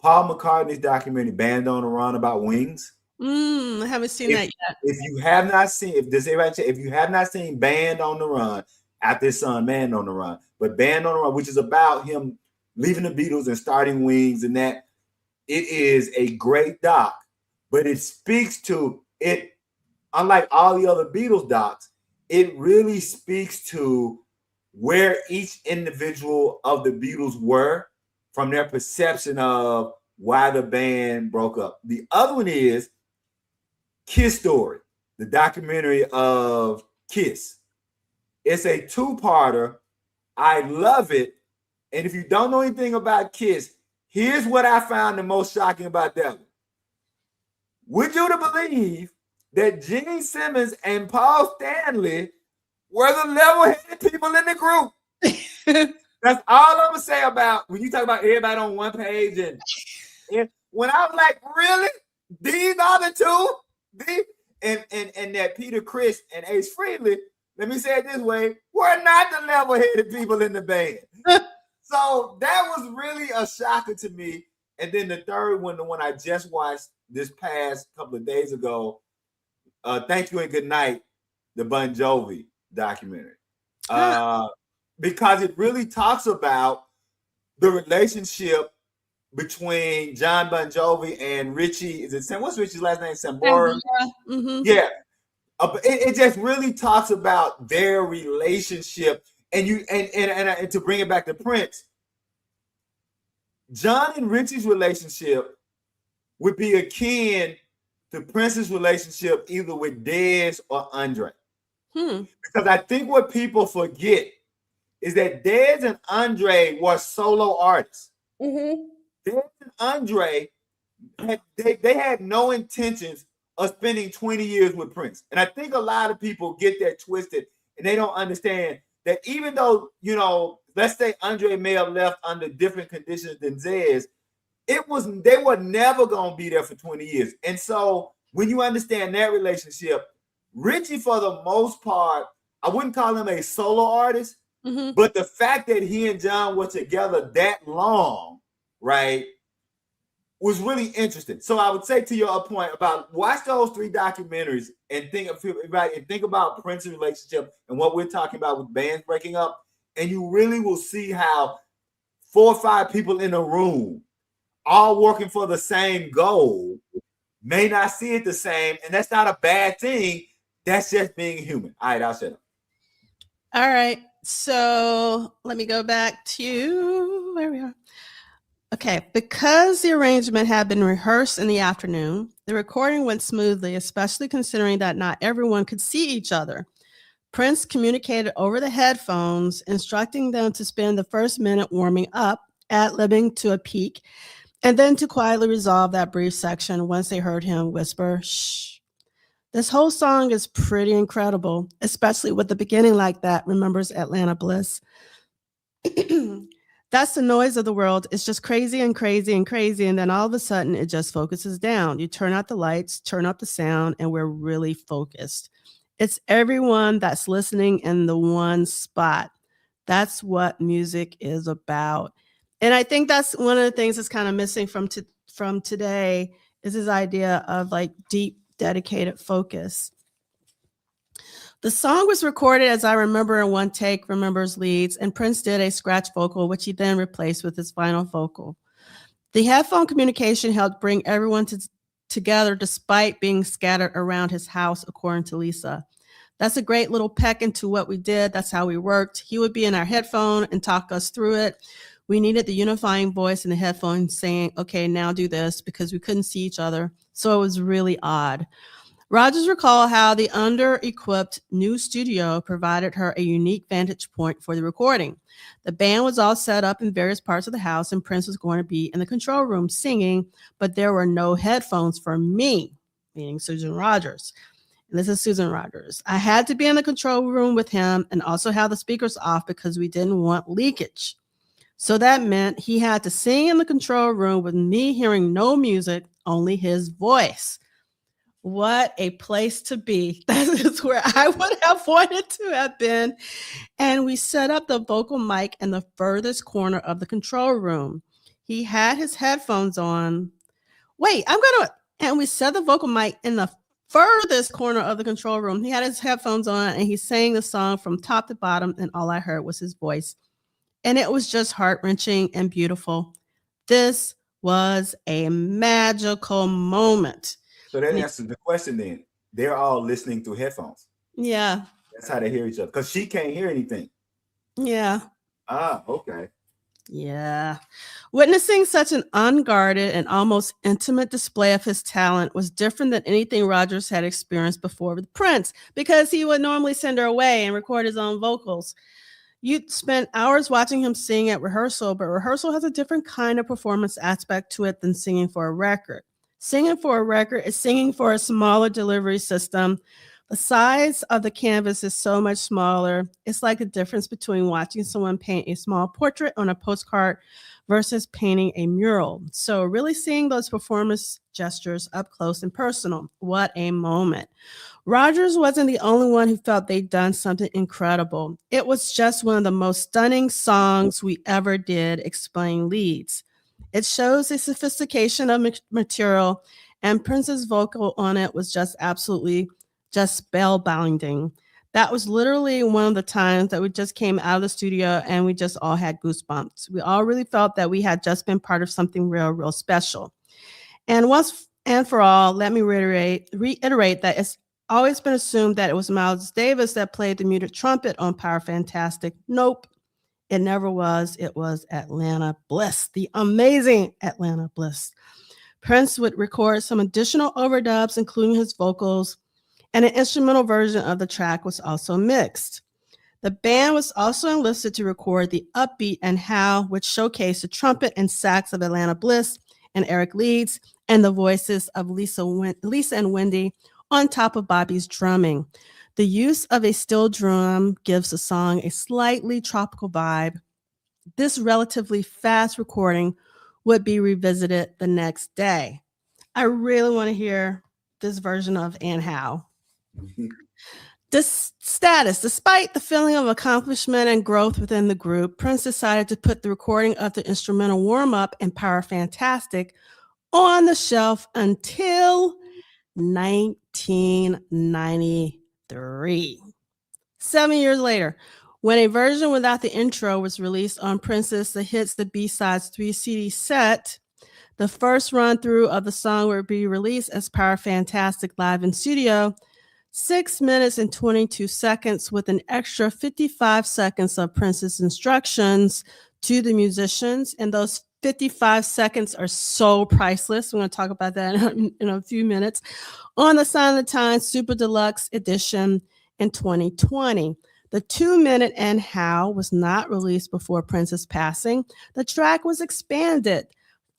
Paul McCartney's documentary, Band on the Run, about Wings. I haven't seen that yet. If you have not seen, if you have not seen Band on the Run, after his son, Man on the Run, but Band on the Run, which is about him leaving the Beatles and starting Wings, and that, it is a great doc, but it speaks to it, unlike all the other Beatles docs, it really speaks to where each individual of the Beatles were from their perception of why the band broke up. The other one is Kiss Story, the documentary of Kiss. It's a two-parter. I love it. And if you don't know anything about Kiss, here's what I found the most shocking about that one. Would you to believe that Gene Simmons and Paul Stanley were the level-headed people in the group? That's all I'm gonna say about when you talk about everybody on one page. And when I'm like, really? These are the two? And that Peter Criss and Ace Frehley, let me say it this way, were not the level-headed people in the band. So that was really a shocker to me. And then the third one, the one I just watched this past couple of days ago, Thank You and Good Night, the Bon Jovi documentary. Because it really talks about the relationship between John Bon Jovi and Richie. Is it Sam? What's Richie's last name? Sambora? Mm-hmm. Yeah. It just really talks about their relationship. And to bring it back to Prince, John and Richie's relationship would be akin to Prince's relationship either with Dez or Andre. Because I think what people forget is that Dez and Andre were solo artists. Dez and Andre, they had no intentions of spending 20 years with Prince. And I think a lot of people get that twisted and they don't understand that even though, let's say Andre may have left under different conditions than Dez, they were never going to be there for 20 years. And so when you understand that relationship, Richie, for the most part, I wouldn't call him a solo artist, but the fact that he and John were together that long, right, was really interesting. So I would say to your point about watch those three documentaries and think about Prince's relationship and what we're talking about with bands breaking up, and you really will see how 4 or 5 people in a room all working for the same goal may not see it the same, and that's not a bad thing. That's just being human. All right, I'll shut up. All right. So let me go back to where we are. Okay. Because the arrangement had been rehearsed in the afternoon, the recording went smoothly, especially considering that not everyone could see each other. Prince communicated over the headphones, instructing them to spend the first minute warming up, ad-libbing to a peak, and then to quietly resolve that brief section once they heard him whisper, shh. This whole song is pretty incredible, especially with the beginning like that, remembers Atlanta Bliss. That's the noise of the world. It's just crazy and crazy and crazy. And then all of a sudden, it just focuses down. You turn out the lights, turn up the sound, and we're really focused. It's everyone that's listening in the one spot. That's what music is about. And I think that's one of the things that's kind of missing from today is this idea of like deep, dedicated focus. The song was recorded, as I remember, in one take, remembers leads, and Prince did a scratch vocal, which he then replaced with his final vocal. The headphone communication helped bring everyone together despite being scattered around his house, according to Lisa. That's a great little peek into what we did. That's how we worked. He would be in our headphone and talk us through it. We needed the unifying voice in the headphones saying, okay, now do this, because we couldn't see each other. So it was really odd. Rogers recalled how the under-equipped new studio provided her a unique vantage point for the recording. The band was all set up in various parts of the house, and Prince was going to be in the control room singing, but there were no headphones for me, meaning Susan Rogers. And this is Susan Rogers. I had to be in the control room with him and also have the speakers off because we didn't want leakage. So that meant he had to sing in the control room with me hearing no music, only his voice. What a place to be. That is where I would have wanted to have been. And we set up the vocal mic in the furthest corner of the control room. He had his headphones on. And we set the vocal mic in the furthest corner of the control room. He had his headphones on and he sang the song from top to bottom, and all I heard was his voice. And it was just heart-wrenching and beautiful. This was a magical moment. So that answers the question then. They're all listening through headphones. Yeah. That's how they hear each other. Because she can't hear anything. Yeah. Ah, okay. Yeah. Witnessing such an unguarded and almost intimate display of his talent was different than anything Rogers had experienced before with Prince, because he would normally send her away and record his own vocals. You'd spend hours watching him sing at rehearsal, but rehearsal has a different kind of performance aspect to it than singing for a record. Singing for a record is singing for a smaller delivery system. The size of the canvas is so much smaller. It's like the difference between watching someone paint a small portrait on a postcard versus painting a mural. So really seeing those performance gestures up close and personal. What a moment. Rogers wasn't the only one who felt they'd done something incredible. It was just one of the most stunning songs we ever did, explain Leeds. It shows the sophistication of material, and Prince's vocal on it was just absolutely just spellbinding. That was literally one of the times that we just came out of the studio and we just all had goosebumps. We all really felt that we had just been part of something real, real special. And once and for all, let me reiterate that it's always been assumed that it was Miles Davis that played the muted trumpet on Power Fantastic. Nope, it never was. It was Atlanta Bliss, the amazing Atlanta Bliss. Prince would record some additional overdubs, including his vocals, and an instrumental version of the track was also mixed. The band was also enlisted to record the upbeat and how, which showcased the trumpet and sax of Atlanta Bliss and Eric Leeds, and the voices of Lisa and Wendy on top of Bobby's drumming. The use of a steel drum gives the song a slightly tropical vibe. This relatively fast recording would be revisited the next day. I really want to hear this version of And How. This status, despite the feeling of accomplishment and growth within the group, Prince decided to put the recording of the instrumental warm-up and Power Fantastic on the shelf until 1993. 7 years later, when a version without the intro was released on Prince's The Hits, the B-Sides 3 CD set, the first run-through of the song would be released as Power Fantastic live in studio, 6 minutes and 22 seconds with an extra 55 seconds of Prince's instructions to the musicians. And those 55 seconds are so priceless. We're going to talk about that in a few minutes. On the Sign of the Times Super Deluxe Edition in 2020. The 2-minute And How was not released before Prince's passing. The track was expanded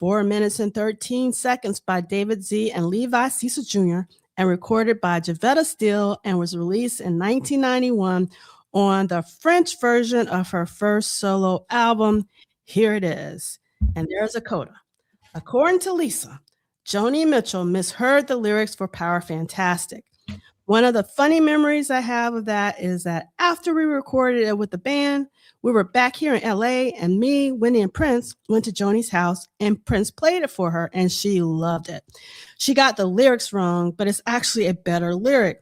4 minutes and 13 seconds by David Z. and Levi Cecil Jr. and recorded by Javetta Steele and was released in 1991 on the French version of her first solo album. Here it is. And there's a coda. According to Lisa, Joni Mitchell misheard the lyrics for Power Fantastic. One of the funny memories I have of that is that after we recorded it with the band, we were back here in LA, and me, Winnie, and Prince went to Joni's house, and Prince played it for her, and she loved it. She got the lyrics wrong, but it's actually a better lyric.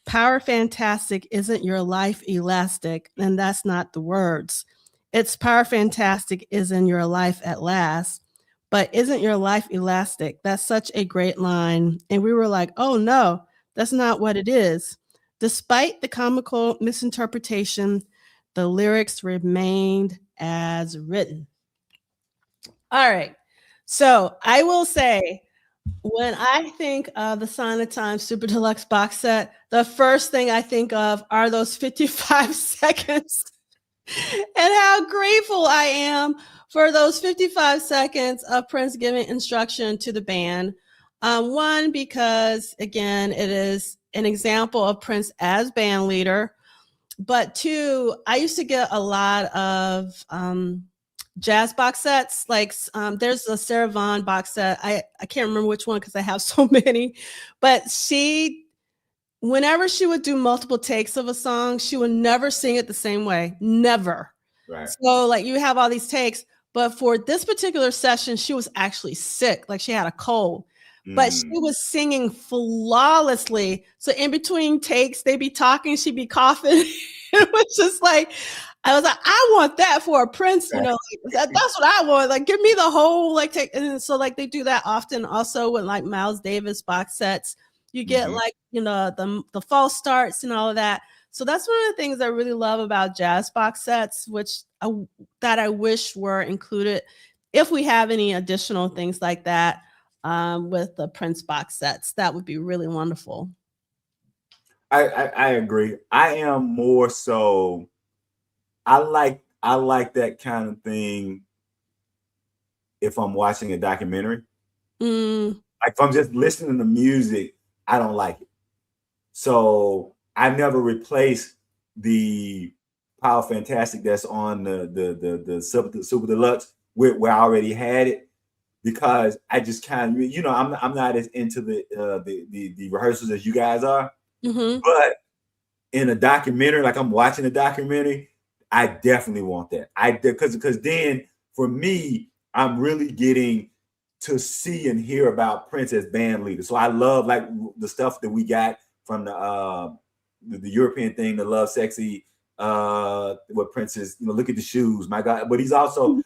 Power Fantastic isn't your life elastic, and that's not the words. It's Power Fantastic isn't your life at last, but isn't your life elastic? That's such a great line. And we were like, oh no, that's not what it is. Despite the comical misinterpretation, the lyrics remained as written. All right. So I will say, when I think of the Sign of the Times Super Deluxe box set, the first thing I think of are those 55 seconds and how grateful I am for those 55 seconds of Prince giving instruction to the band. One, because again, it is an example of Prince as band leader. But two, I used to get a lot of jazz box sets. Like there's a Sarah Vaughan box set. I can't remember which one because I have so many. But whenever she would do multiple takes of a song, she would never sing it the same way. Never. Right. So like you have all these takes. But for this particular session, she was actually sick. Like she had a cold. But she was singing flawlessly. So in between takes, they'd be talking, she'd be coughing. It was just like, I was like, I want that for a Prince, you know, like, that's what I want. Like, give me the whole like take. And so like they do that often also with like Miles Davis box sets. You get like, you know, the false starts and all of that. So that's one of the things I really love about jazz box sets, that I wish were included if we have any additional things like that with the Prince box sets. That would be really wonderful. I agree. I am more so. I like that kind of thing. If I'm watching a documentary, like if I'm just listening to music, I don't like it. So I never replace the Power Fantastic that's on the Super Deluxe with where I already had it, because I just kind of, I'm not as into the rehearsals as you guys are. But in a documentary, like I'm watching a documentary, I definitely want that. Because then for me, I'm really getting to see and hear about Prince as band leader. So I love like the stuff that we got from the European thing, the Love Sexy, what Prince is, look at the shoes, my God. But he talks about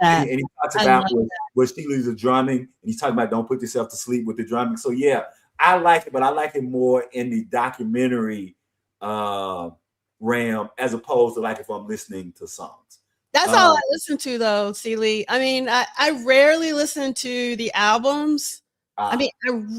and he talks about what Sheila is drumming, and he's talking about don't put yourself to sleep with the drumming. So yeah, I like it, but I like it more in the documentary realm as opposed to like if I'm listening to songs. That's all I listen to though, Celie. I mean, I rarely listen to the albums. I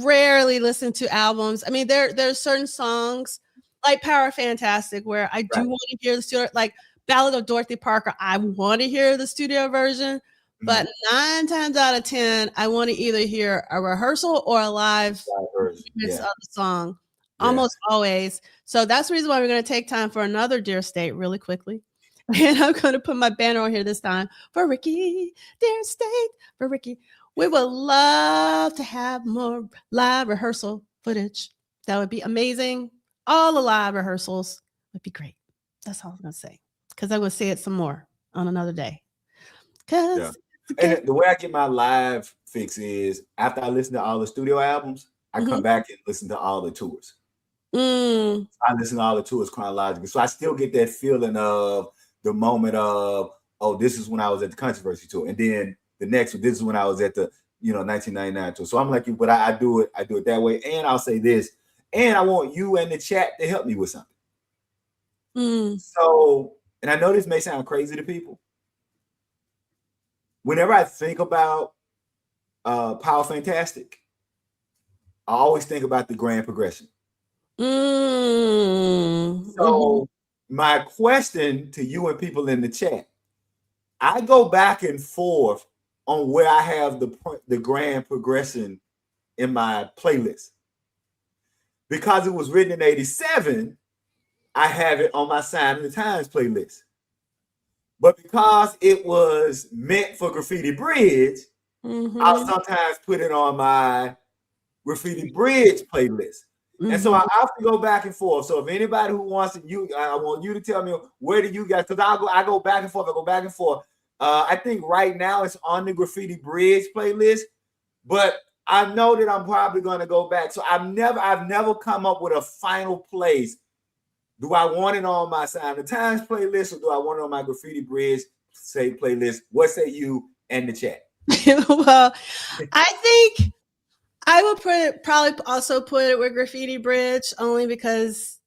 rarely listen to albums. I mean, there's certain songs like Power Fantastic where I do want to hear the studio, like Ballad of Dorothy Parker. I want to hear the studio version, but 9 times out of 10, I want to either hear a rehearsal or a live version of the song. Almost always. So that's the reason why we're going to take time for another Dear State really quickly. And I'm going to put my banner on here this time for Ricky, Dear State, for Ricky. We would love to have more live rehearsal footage. That would be amazing. All the live rehearsals would be great. That's all I'm going to say. Because I will say it some more on another day. And the way I get my live fix is after I listen to all the studio albums, I come back and listen to all the tours. I listen to all the tours chronologically. So I still get that feeling of the moment of, oh, this is when I was at the Controversy tour. And then the next one, this is when I was at the 1999 tour. So I'm like you, but I do it that way. And I'll say this, and I want you and the chat to help me with something. So, and I know this may sound crazy to people. Whenever I think about Power Fantastic, I always think about the grand progression. So my question to you and people in the chat, I go back and forth on where I have the grand progression in my playlist. Because it was written in 87, I have it on my Sign of the Times playlist. But because it was meant for Graffiti Bridge, I'll sometimes put it on my Graffiti Bridge playlist. And so I often go back and forth. So if anybody who wants to, I want you to tell me where do you guys, because I go back and forth. I think right now it's on the Graffiti Bridge playlist, but I know that I'm probably going to go back. So I've never come up with a final place. Do I want it on my Sign of the Times playlist or do I want it on my Graffiti Bridge playlist? What say you and the chat? Well, I think I would probably also put it with Graffiti Bridge only because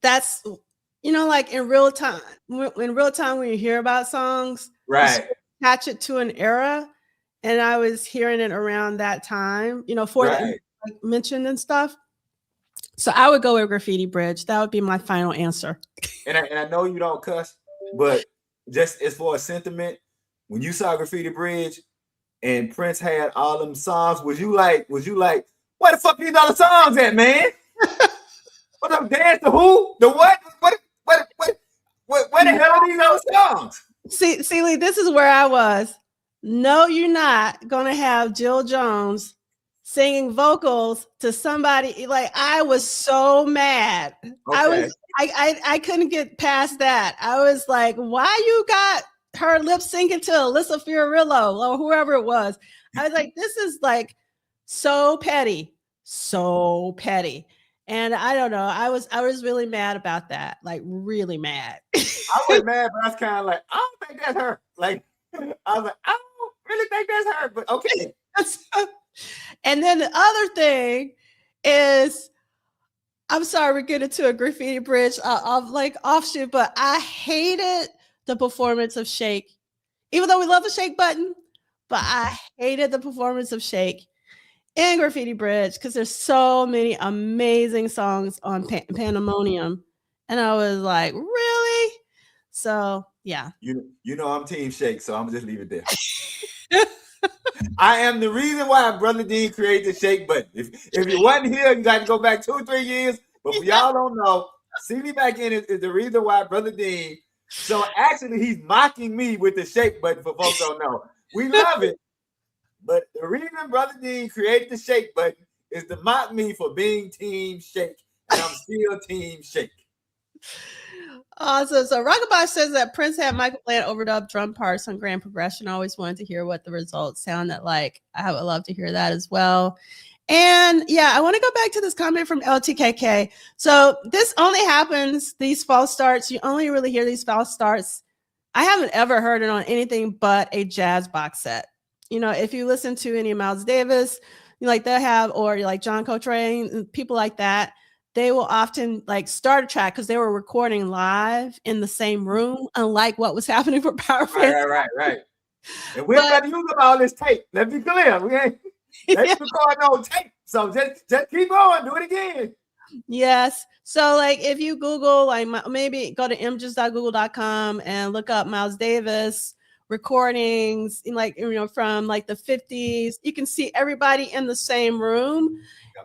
that's, like in real time when you hear about songs, right? Attach it to an era. And I was hearing it around that time, for the like mentioned and stuff. So I would go with Graffiti Bridge. That would be my final answer. And I know you don't cuss, but just as for a sentiment, when you saw Graffiti Bridge and Prince had all them songs, was you like, where the fuck these other songs at, man? What up, dance the who? The what? Where the hell are these other songs? See, Lee, this is where I was. No, you're not gonna have Jill Jones singing vocals to somebody. Like, I was so mad. Okay. I couldn't get past that. I was like, why you got her lip syncing to Alyssa Fiorillo or whoever it was? I was like, this is like so petty. And I don't know. I was really mad about that. Like, really mad. I was mad, but I was kind of like, I don't think that's her. Like, I was like, I don't really think that's her, but okay. And then the other thing is, I'm sorry, we're getting to a graffiti bridge of like offshoot, but I hated the performance of Shake. Even though we love the Shake button, but I hated the performance of Shake in Graffiti Bridge because there's so many amazing songs on Pandemonium. And I was like, really? So, yeah. You know I'm Team Shake, so I'm just leave it there. I am the reason why Brother Dean created the Shake button. If you wasn't here, you got to go back 2 or 3 years. But for y'all don't know, see me back in is the reason why Brother Dean. So actually, he's mocking me with the Shake button. For folks don't know, we love it. But the reason Brother Dean created the Shake button is to mock me for being Team Shake, and I'm still Team Shake. Awesome. So Rockabye says that Prince had Michael Bland overdub drum parts on Grand Progression. I always wanted to hear what the results sounded like. I would love to hear that as well. And yeah, I want to go back to this comment from LTKK. So this only happens, these false starts. You only really hear these false starts. I haven't ever heard it on anything but a jazz box set. You know, if you listen to any Miles Davis, like they have, or like John Coltrane, people like that, they will often like start a track because they were recording live in the same room, unlike what was happening for Power Fans. Right. And we're not using all this tape. Let's be clear. We ain't let's record no tape. So just keep going. Do it again. Yes. So like if you Google, like maybe go to images.google.com and look up Miles Davis recordings in like, you know, from like the 50s, you can see everybody in the same room.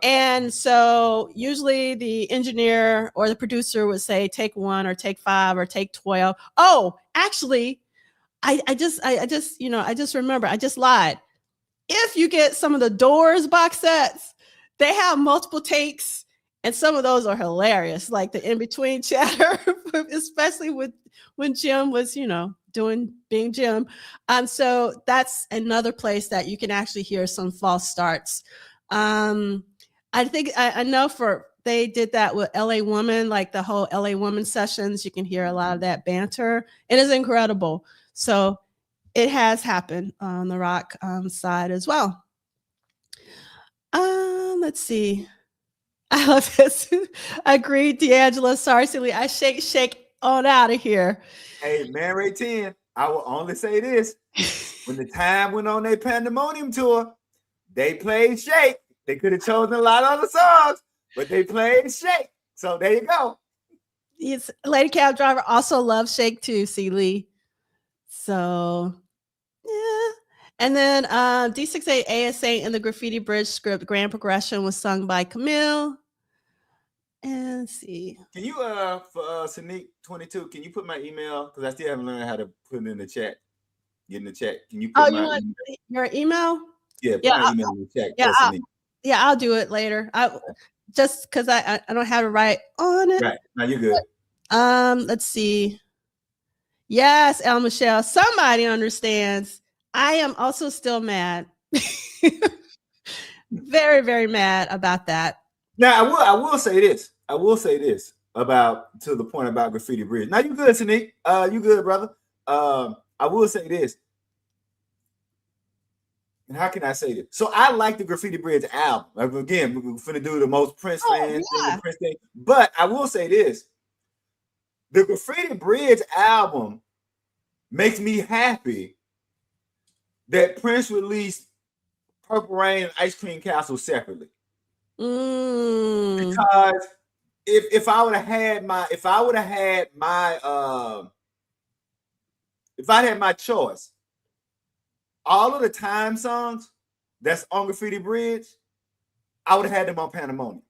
And so usually the engineer or the producer would say, take 1 or take 5 or take 12. Oh, actually, I just remember, I just lied. If you get some of the Doors box sets, they have multiple takes, and some of those are hilarious, like the in-between chatter, especially when Jim was, you know, being Jim. So that's another place that you can actually hear some false starts. I think I know they did that with LA Woman, like the whole LA Woman sessions. You can hear a lot of that banter. It is incredible. So it has happened on the rock side as well. Let's see. I love this. Agreed, D'Angelo. Sorry, silly. I shake on out of here. Hey, Man Ray 10, I will only say this. When the time went on their Pandemonium tour, they played Shake. They could have chosen a lot of other songs, but they played Shake. So there you go. Yes, Lady Cab Driver also loves Shake too, C. Lee. So yeah. And then D68 ASA in the Graffiti Bridge script, Grand Progression was sung by Camille. And let's see. Can you for Sneak 22, can you put my email? Because I still haven't learned how to put it in the chat. Get in the chat. Can you put my email? Your email? Yeah, put my email in the chat. Yeah, I'll do it later. Just because I don't have it right on it. Right. No, you're good. Let's see. Yes, El Michelle. Somebody understands. I am also still mad. Very, very mad about that. Now I will say this. I will say this about to the point about Graffiti Bridge. Now you good, Sneak. You good, brother. I will say this. And how can I say this? So I like the Graffiti Bridge album. Like, again, we're finna do the most Prince fans the Prince thing. But I will say this. The Graffiti Bridge album makes me happy that Prince released Purple Rain and Ice Cream Castle separately. Because if I would have had my choice, all of the time songs that's on Graffiti Bridge, I would have had them on Pandemonium.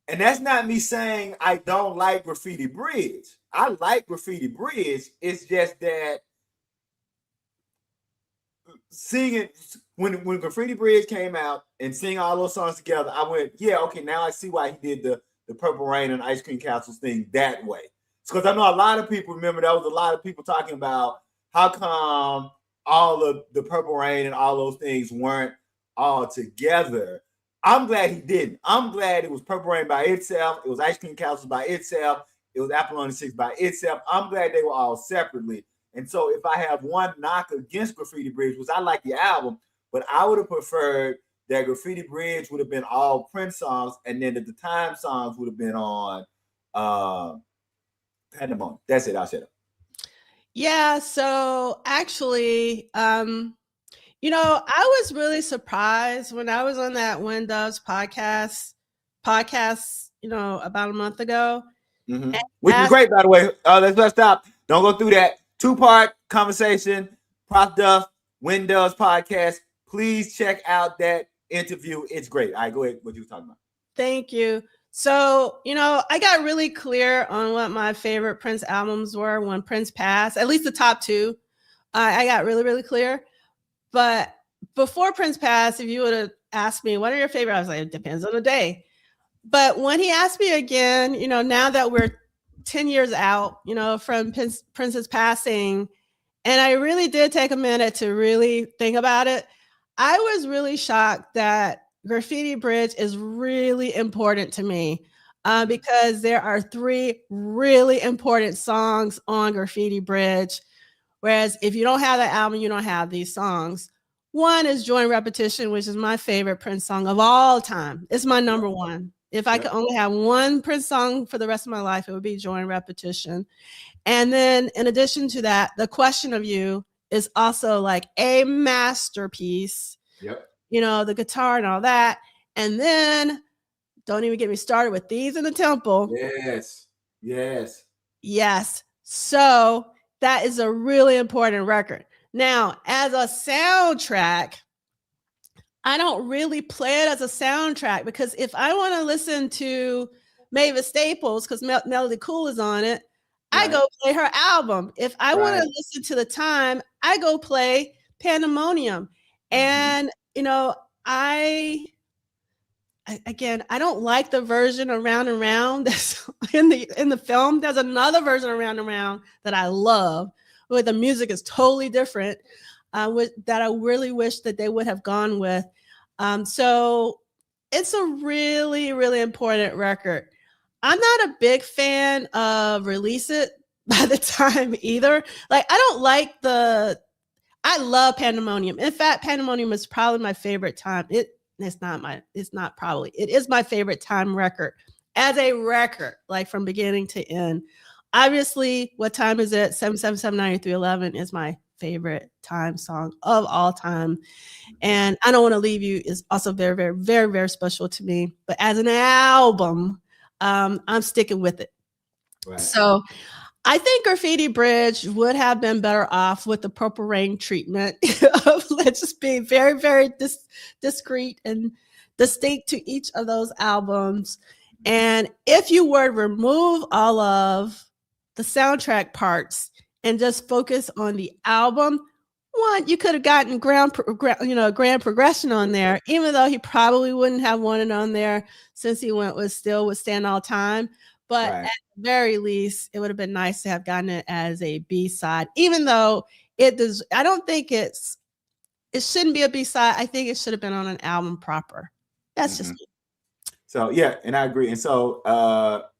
And that's not me saying I don't like Graffiti Bridge. I like Graffiti Bridge. It's just that singing when Graffiti Bridge came out and seeing all those songs together, I went, yeah, okay, now I see why he did the Purple Rain and Ice Cream Castles thing that way. It's because I know a lot of people remember there was a lot of people talking about how come all of the Purple Rain and all those things weren't all together. I'm glad he didn't. I'm glad it was Purple Rain by itself. It was Ice Cream Castles by itself. It was Apple 6 by itself. I'm glad they were all separately. And so if I have one knock against Graffiti Bridge, was I like the album, but I would have preferred that Graffiti Bridge would have been all Prince songs, and then the time songs would have been on Pandemonium. That's it. I'll shut up. Yeah, so actually, I was really surprised when I was on that When Doves podcast, about a month ago. Mm-hmm. Which is great, by the way. Let's stop. Don't go through that. 2-part conversation. Prof Duff, When Doves podcast. Please check out that interview. It's great. All right, go ahead. What you were talking about? Thank you. So, I got really clear on what my favorite Prince albums were when Prince passed, at least the top 2. I got really, really clear. But before Prince passed, if you would have asked me, what are your favorite? I was like, it depends on the day. But when he asked me again, now that we're 10 years out, from Prince's passing, and I really did take a minute to really think about it, I was really shocked that Graffiti Bridge is really important to me because there are 3 really important songs on Graffiti Bridge. Whereas if you don't have that album, you don't have these songs. One is Join Repetition, which is my favorite Prince song of all time. It's my number 1. If I could only have one Prince song for the rest of my life, it would be Join Repetition. And then in addition to that, The Question of You is also like a masterpiece. Yep. The guitar and all that. And then don't even get me started with Thieves in the Temple. Yes. So that is a really important record. Now, as a soundtrack, I don't really play it as a soundtrack because if I want to listen to Mavis Staples, because Melody Cool is on it, I go play her album. If I want to listen to The Time, I go play Pandemonium. And, I don't like the version of Round and Round that's in the film. There's another version of Round and Round that I love, where the music is totally different, that I really wish that they would have gone with. So it's a really, really important record. I'm not a big fan of Release It by the Time either. Like, I love Pandemonium. In fact, Pandemonium is probably my favorite time. It is my favorite time record as a record, like from beginning to end. Obviously, What Time Is It? 7779311 is my favorite time song of all time. And I Don't Want to Leave You is also very, very, very, very special to me. But as an album, I'm sticking with it. Right. So I think Graffiti Bridge would have been better off with the Purple Rain treatment of let's just be very, very discreet and distinct to each of those albums. And if you were to remove all of the soundtrack parts and just focus on the album, one, you could have gotten grand progression on there, even though he probably wouldn't have wanted on there since he went with Still Would Stand All Time. But at the very least, it would have been nice to have gotten it as a B-side, even though I don't think it shouldn't be a B-side. I think it should have been on an album proper. That's just me. So, yeah, and I agree. And so,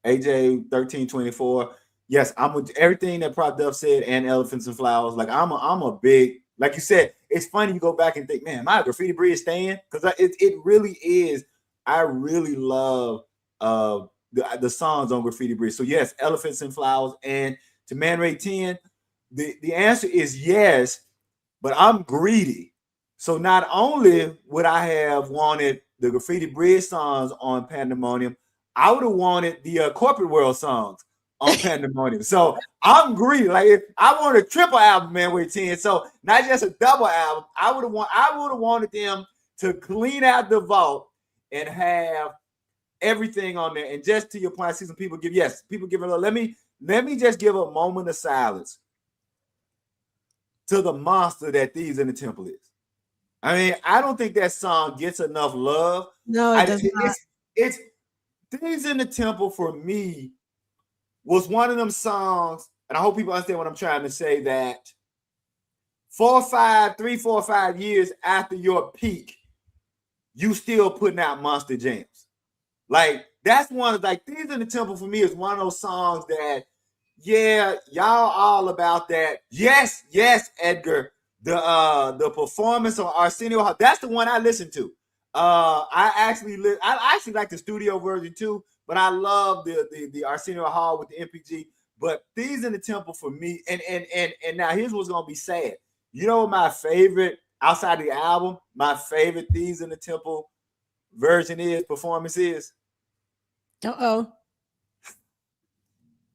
AJ 1324, yes, I'm with everything that Prof Duff said and Elephants and Flowers. Like, I'm a big, like you said, it's funny you go back and think, man, my Graffiti Bridge staying? Because it really is. I really love the songs on Graffiti Bridge. So yes, Elephants and Flowers. And to Man Ray 10, the answer is yes, but I'm greedy. So not only would I have wanted the Graffiti Bridge songs on Pandemonium, I would have wanted the Corporate World songs on Pandemonium. So I'm greedy. Like, I want a triple album, Man Ray 10. So not just a double album. I would have wanted them to clean out the vault and have everything on there. And just to your point, I see some people give a little. Let me just give a moment of silence to the monster that Thieves in the Temple is. I mean, I don't think that song gets enough love. No, it does not. It's Thieves in the Temple for me was one of them songs, and I hope people understand what I'm trying to say, that 4 or 5 years after your peak, you still putting out monster jams. Like, that's one of, like, Thieves in the Temple for me is one of those songs that, yeah, y'all all about that. Yes, Edgar. The performance on Arsenio Hall, that's the one I listen to. I actually like the studio version too, but I love the Arsenio Hall with the MPG. But Thieves in the Temple for me, and now here's what's gonna be sad. You know what my favorite outside of the album, my favorite Thieves in the Temple version performance is? Uh-oh.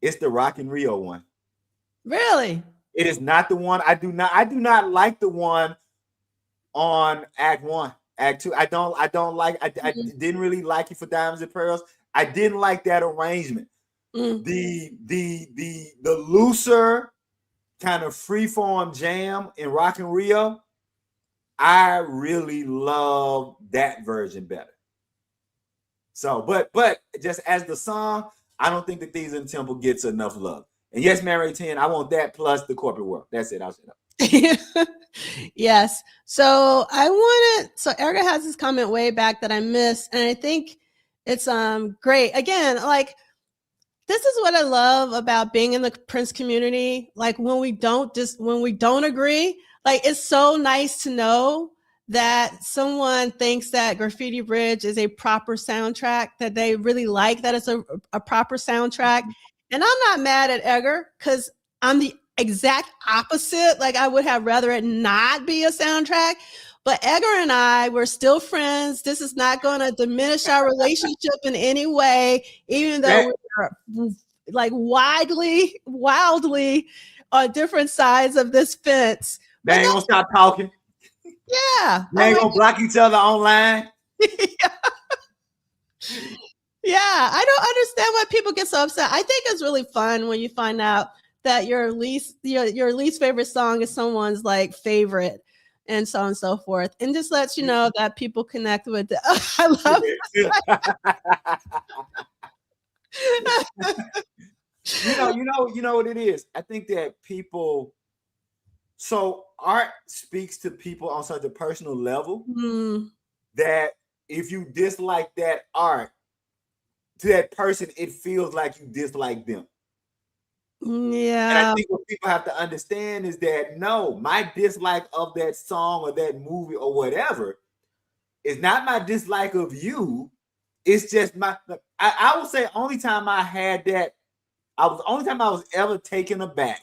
It's the Rock in Rio one. Really? It is not the one. I do not like the one on Act 1. Act 2. I don't like. I didn't really like it for Diamonds and Pearls. I didn't like that arrangement. The looser kind of freeform jam in Rock in Rio, I really love that version better. So, but just as the song, I don't think that Thieves in the Temple gets enough love. And yes, Mary 10, I want that plus the corporate world. That's it. I'll shut up. Yes. So Erica has this comment way back that I missed, and I think it's great. Again, like, this is what I love about being in the Prince community. Like, when we don't agree, like, it's so nice to know that someone thinks that Graffiti Bridge is a proper soundtrack, that they really like that it's a proper soundtrack. And I'm not mad at Edgar, because I'm the exact opposite. Like, I would have rather it not be a soundtrack. But Edgar and I, we're still friends. This is not going to diminish our relationship in any way, even though we're like wildly on different sides of this fence. They ain't gonna stop talking. Yeah. They ain't gonna block each other online. Yeah, I don't understand why people get so upset. I think it's really fun when you find out that your least favorite song is someone's like favorite, and so on and so forth, and just lets you know that people connect with it. I love it. You know what it is. I think that art speaks to people on such a personal level that if you dislike that art, to that person, it feels like you dislike them. Yeah. And I think what people have to understand is that no, my dislike of that song or that movie or whatever is not my dislike of you. It's just I would say only time I had that, I was ever taken aback.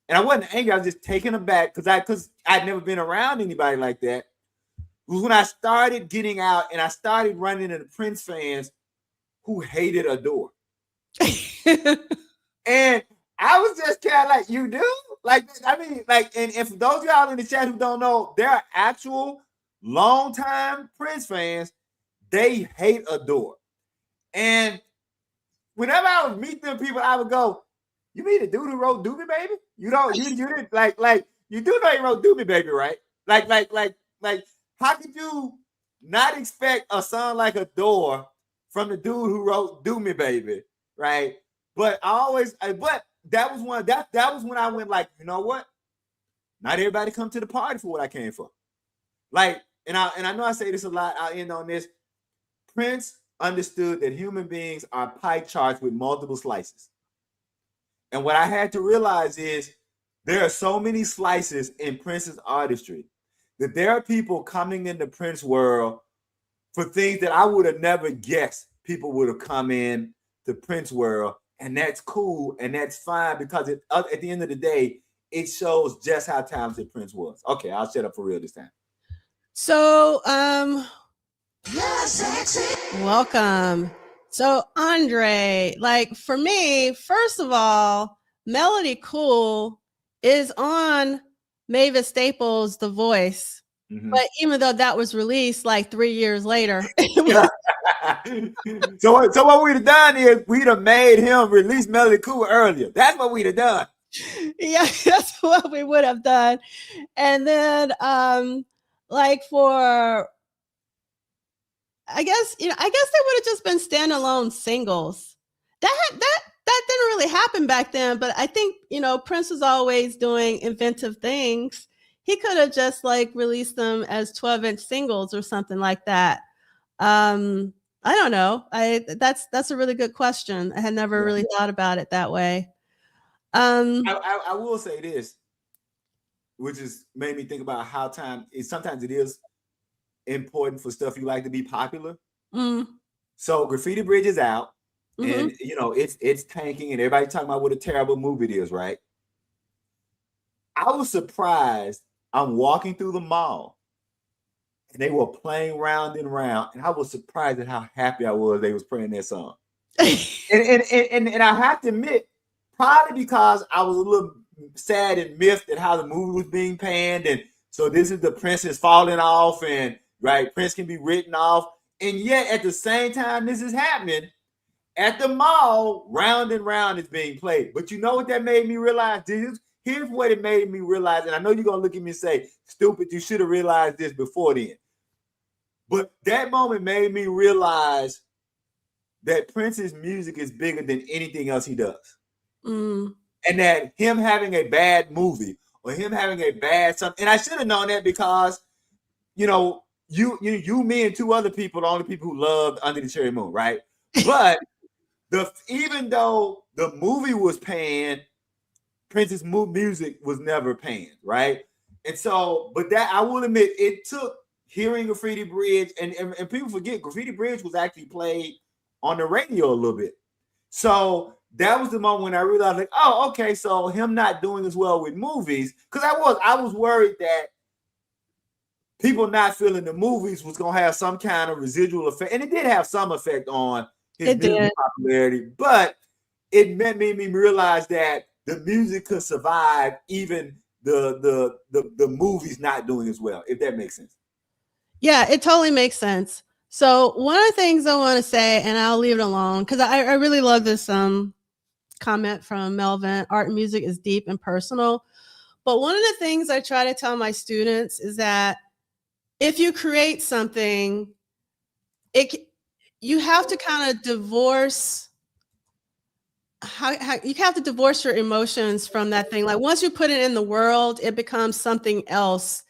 And I wasn't angry, I was just taken aback because I'd never been around anybody like that. It was when I started getting out and I started running into Prince fans who hated Adore. And I was just kind of like, you do? Like, I mean, like, and for those of y'all in the chat who don't know, there are actual longtime Prince fans, they hate Adore. And whenever I would meet them people, I would go, you mean the dude who wrote Do Me Baby? You didn't like you do know he wrote Do Me Baby, right? Like, how could you not expect a song like Adore from the dude who wrote Do Me Baby, right? But that was when I went like, you know what? Not everybody come to the party for what I came for. Like, and I know I say this a lot, I'll end on this. Prince understood that human beings are pie charts with multiple slices. And what I had to realize is there are so many slices in Prince's artistry that there are people coming in the Prince world for things that I would have never guessed people would have come in the Prince world. And that's cool and that's fine because at the end of the day, it shows just how talented Prince was. Okay, I'll shut up for real this time. So, welcome. So, Andre, like, for me, first of all, Melody Cool is on Mavis Staples' The Voice. Mm-hmm. But even though that was released like 3 years later. So what we'd have done is we'd have made him release Melody Cool earlier. That's what we'd have done. Yeah, that's what we would have done. And then like for I guess they would have just been standalone singles. That didn't really happen back then, but I think, Prince was always doing inventive things. He could have just like released them as 12-inch singles or something like that. I don't know. That's a really good question. I had never really thought about it that way. I will say this, which is made me think about how sometimes it is important for stuff you like to be popular. Mm. So Graffiti Bridge is out, Mm-hmm. and it's tanking, and everybody talking about what a terrible movie it is, right? I was surprised. I'm walking through the mall, and they were playing Round and Round, and I was surprised at how happy I was they was playing that song. and I have to admit, probably because I was a little sad and miffed at how the movie was being panned, and so this is the Princess falling off, and right, Prince can be written off, and yet at the same time this is happening at the mall, Round and Round is being played. But you know what that made me realize? Here's what it made me realize, and I know you're gonna look at me and say, "Stupid, you should have realized this before then." But that moment made me realize that Prince's music is bigger than anything else he does. Mm. And that him having a bad movie or him having a bad something, and I should have known that because, you, me, and two other people, the only people who loved Under the Cherry Moon, right? But even though the movie was panned, Prince's music was never panned, right? And so, but that I will admit, it took hearing Graffiti Bridge, and people forget Graffiti Bridge was actually played on the radio a little bit. So that was the moment when I realized, like, oh, okay, so him not doing as well with movies, because I was worried that people not feeling the movies was gonna have some kind of residual effect, and it did have some effect on his music popularity, but it made me realize that the music could survive even the movies not doing as well, if that makes sense. Yeah, it totally makes sense. So one of the things I want to say, and I'll leave it alone, because I really love this comment from Melvin. Art and music is deep and personal. But one of the things I try to tell my students is that if you create something, you have to kind of divorce you have to divorce your emotions from that thing. Like once you put it in the world, it becomes something else,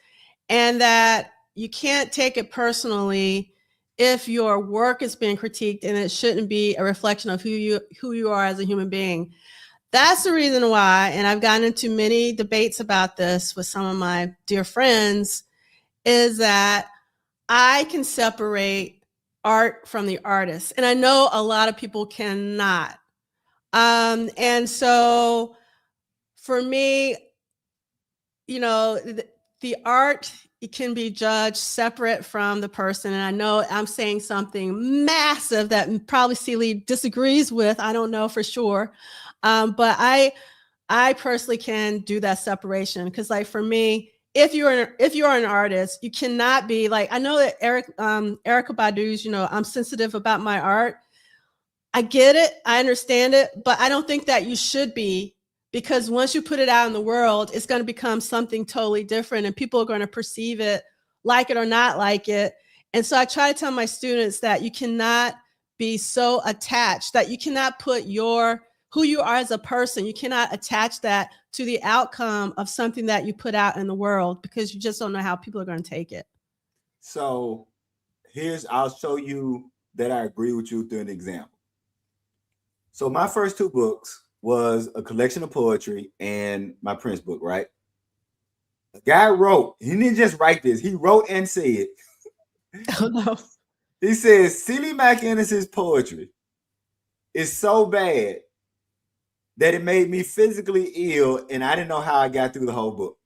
and that you can't take it personally if your work is being critiqued, and it shouldn't be a reflection of who you are as a human being. That's the reason why, and I've gotten into many debates about this with some of my dear friends, is that I can separate art from the artist. And I know a lot of people cannot. And so for me, the art, it can be judged separate from the person. And I know I'm saying something massive that probably Celie disagrees with. I don't know for sure. But I personally can do that separation, because like for me, if you are an artist, you cannot be like, I know that Erykah Badu's, I'm sensitive about my art. I get it. I understand it, but I don't think that you should be, because once you put it out in the world, it's going to become something totally different, and people are going to perceive it, like it or not like it. And so I try to tell my students that you cannot be so attached, that you cannot put who you are as a person, you cannot attach that to the outcome of something that you put out in the world, because you just don't know how people are going to take it. So I'll show you that I agree with you through an example. So my first two books was a collection of poetry and my Prince book, right? The guy wrote, he didn't just write this, he wrote and said, oh no. He says, Celie McInnes's poetry is so bad that it made me physically ill, and I didn't know how I got through the whole book.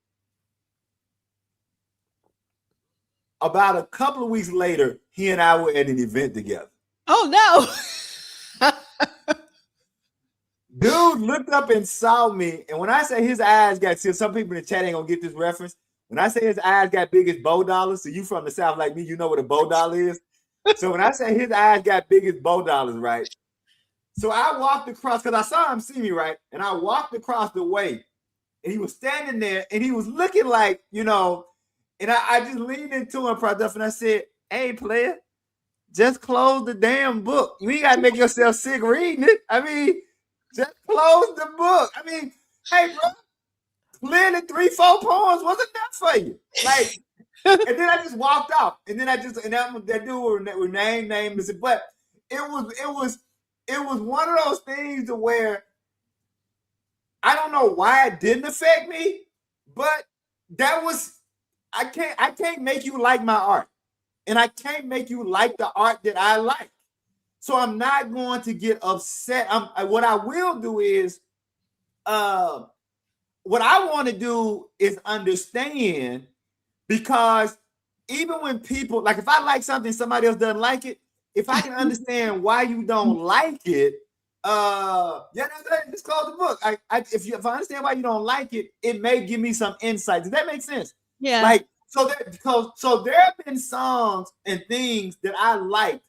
About a couple of weeks later, he and I were at an event together. Oh no. Dude looked up and saw me, and when I say his eyes got, see, some people in the chat ain't gonna get this reference. When I say his eyes got big as bow dollars, so you from the South like me, you know what a bow dollar is. So when I say his eyes got big as bow dollars, right? So I walked across, because I saw him see me, right? And I walked across the way, and he was standing there, and he was looking like, and I just leaned into him, and I said, hey, player, just close the damn book. You ain't got to make yourself sick reading it. I mean, just close the book. I mean, hey, bro, clearly 3-4 poems wasn't enough for you. Like, and then I just walked off. And then that dude would name, but it was one of those things to where I don't know why it didn't affect me, but I can't make you like my art. and I can't make you like the art that I like. So I'm not going to get upset. What I will do is, what I want to do is understand, because even when people, like if I like something, somebody else doesn't like it, if I can understand why you don't like it, just close the book. If I understand why you don't like it, it may give me some insight. Does that make sense? Yeah. Like, so there have been songs and things that I liked,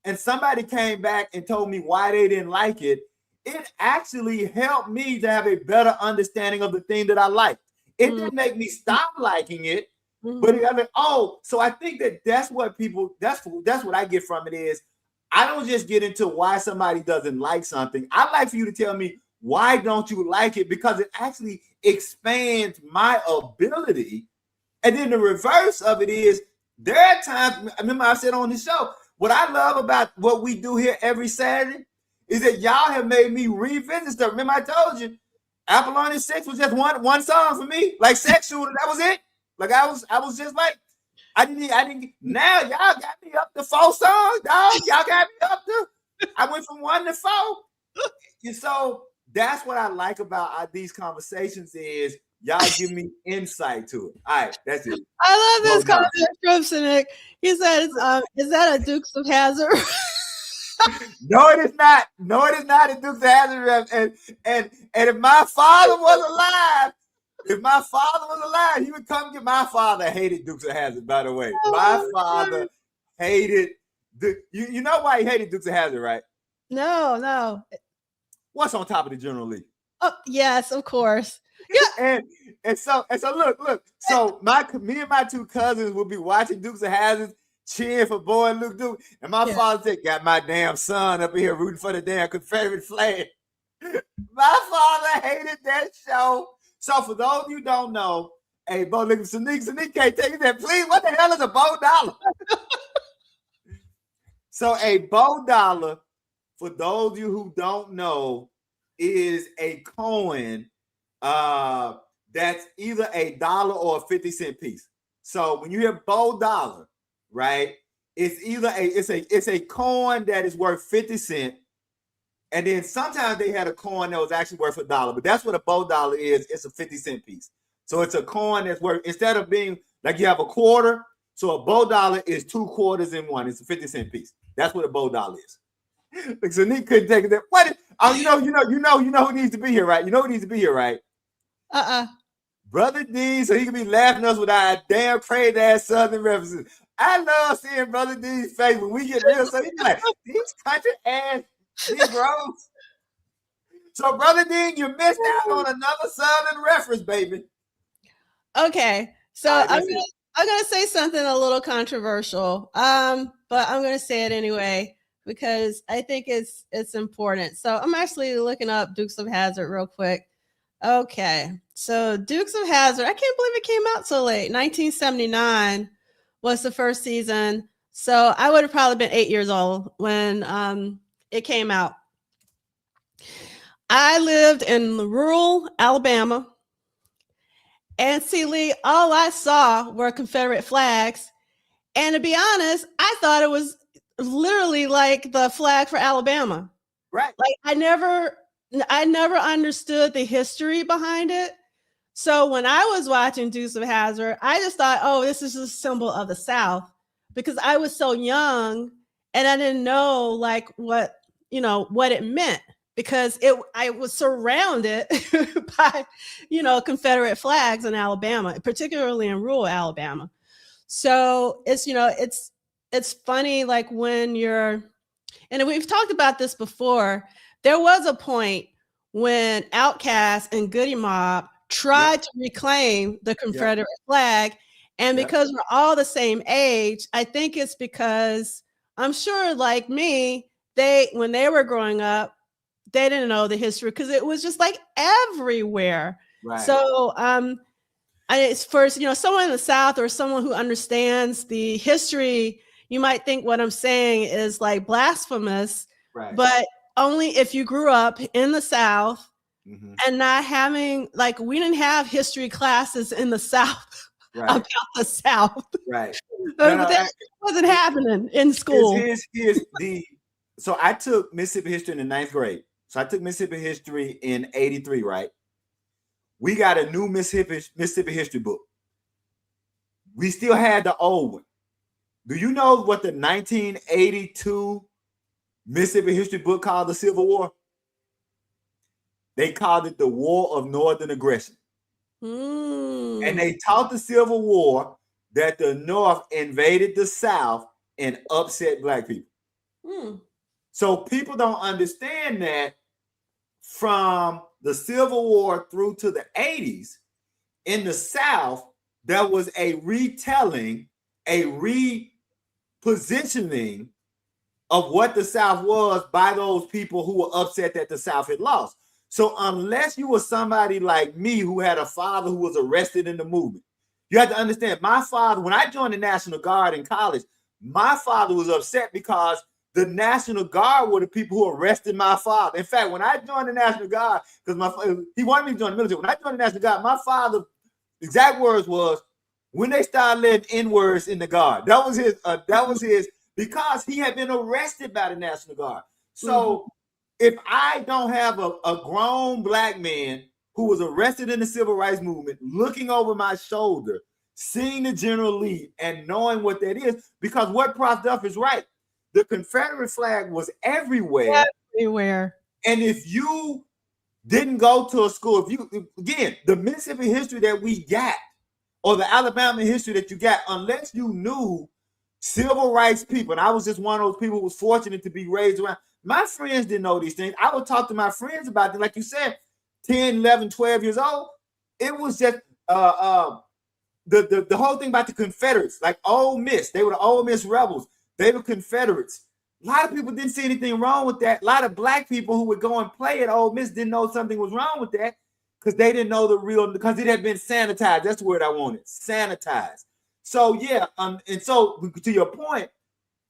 and somebody came back and told me why they didn't like it. It actually helped me to have a better understanding of the thing that I liked. It didn't make me stop liking it, but so I think that's what I get from it is, I don't just get into why somebody doesn't like something. I like for you to tell me, why don't you like it? Because it actually expands my ability. And then the reverse of it is, there are times, I remember I said on the show, what I love about what we do here every Saturday is that y'all have made me revisit stuff. Remember I told you, Apollonia 6 was just one song for me, like Sex Shooter, that was it. Like I was just like, I didn't. Now y'all got me up to 4 songs, dog. Y'all got me up to. I went from 1 to 4. And so that's what I like about these conversations is y'all give me insight to it. All right, that's it. I love this comment from Sinek. He said, "Is that a Dukes of Hazzard?" No, it is not. No, it is not a Dukes of Hazzard. And if my father was alive. If my father was alive, he would come get. My father hated Dukes of Hazzard, by the way. My father hated you know why he hated Dukes of Hazzard, right? No. What's on top of the General Lee? Oh, yes, of course. Yeah. and so look. So me and my 2 cousins would be watching Dukes of Hazzard, cheering for Boy Luke Duke. And my father said, got my damn son up here rooting for the damn Confederate flag. My father hated that show. So for those of you who don't know, hey, Bo, look, Sanique can't take it there. Please, what the hell is a Bo Dollar? So a Bo Dollar, for those of you who don't know, is a coin that's either $1 or a 50-cent piece. So when you hear Bo Dollar, right, it's either it's a coin that is worth 50 cents. And then sometimes they had a coin that was actually worth $1, but that's what a Bo Dollar is. It's a 50-cent piece. So it's a coin that's worth, instead of being like you have a quarter, so a Bo Dollar is 2 quarters in one. It's a 50-cent piece. That's what a Bo Dollar is. Like, so Nick couldn't take it. What? You know who needs to be here, right? You know who needs to be here, right? Brother D, so he can be laughing at us with our damn crazy ass Southern references. I love seeing Brother D's face when we get real. So he's like, these country ass Negroes. So, Brother Dean, you missed out on another Southern reference, baby. Okay, so I'm gonna say something a little controversial, but I'm gonna say it anyway because I think it's important. So I'm actually looking up Dukes of Hazzard real quick. Okay, so Dukes of Hazzard, I can't believe it came out so late. 1979 was the first season. So I would have probably been 8 years old when it came out. I lived in rural Alabama. And see, Lee, all I saw were Confederate flags. And to be honest, I thought it was literally like the flag for Alabama. Right. Like I never understood the history behind it. So when I was watching Dukes of Hazzard, I just thought, oh, this is a symbol of the South because I was so young and I didn't know like what it meant because I was surrounded by, Confederate flags in Alabama, particularly in rural Alabama. So it's funny, like when and we've talked about this before, there was a point when Outkast and Goody Mob tried to reclaim the Confederate flag. And because we're all the same age, I think it's because I'm sure like me, when they were growing up, they didn't know the history because it was just like everywhere. Right. So it's for someone in the South or someone who understands the history, you might think what I'm saying is like blasphemous, right. But only if you grew up in the South and not having we didn't have history classes in the South about the South. Right. That wasn't happening in school. So I took Mississippi history in the 9th grade. So I took Mississippi history in 83, right? We got a new Mississippi history book. We still had the old one. Do you know what the 1982 Mississippi history book called the Civil War? They called it the War of Northern Aggression. And they taught the Civil War that the North invaded the South and upset Black people. So people don't understand that from the Civil War through to the 80s, in the South, there was a retelling, a repositioning of what the South was by those people who were upset that the South had lost. So unless you were somebody like me who had a father who was arrested in the movement, you have to understand, my father, when I joined the National Guard in college, my father was upset because the National Guard were the people who arrested my father. In fact, when I joined the National Guard, because he wanted me to join the military, when I joined the National Guard, my father, exact words was, when they started letting N-words in the Guard. That was his, because he had been arrested by the National Guard. So if I don't have a grown Black man who was arrested in the Civil Rights Movement, looking over my shoulder, seeing the General Lee and knowing what that is, because what Prof. Duff is right, the Confederate flag was everywhere. Everywhere. And if you didn't go to a school, again, the Mississippi history that we got, or the Alabama history that you got, unless you knew civil rights people, and I was just one of those people who was fortunate to be raised around. My friends didn't know these things. I would talk to my friends about them, like you said, 10, 11, 12 years old. It was just the whole thing about the Confederates, like Ole Miss. They were the Ole Miss rebels. They were Confederates. A lot of people didn't see anything wrong with that. A lot of Black people who would go and play at Ole Miss didn't know something was wrong with that because they didn't know the real, because it had been sanitized. That's the word I wanted, sanitized. So yeah, and so to your point,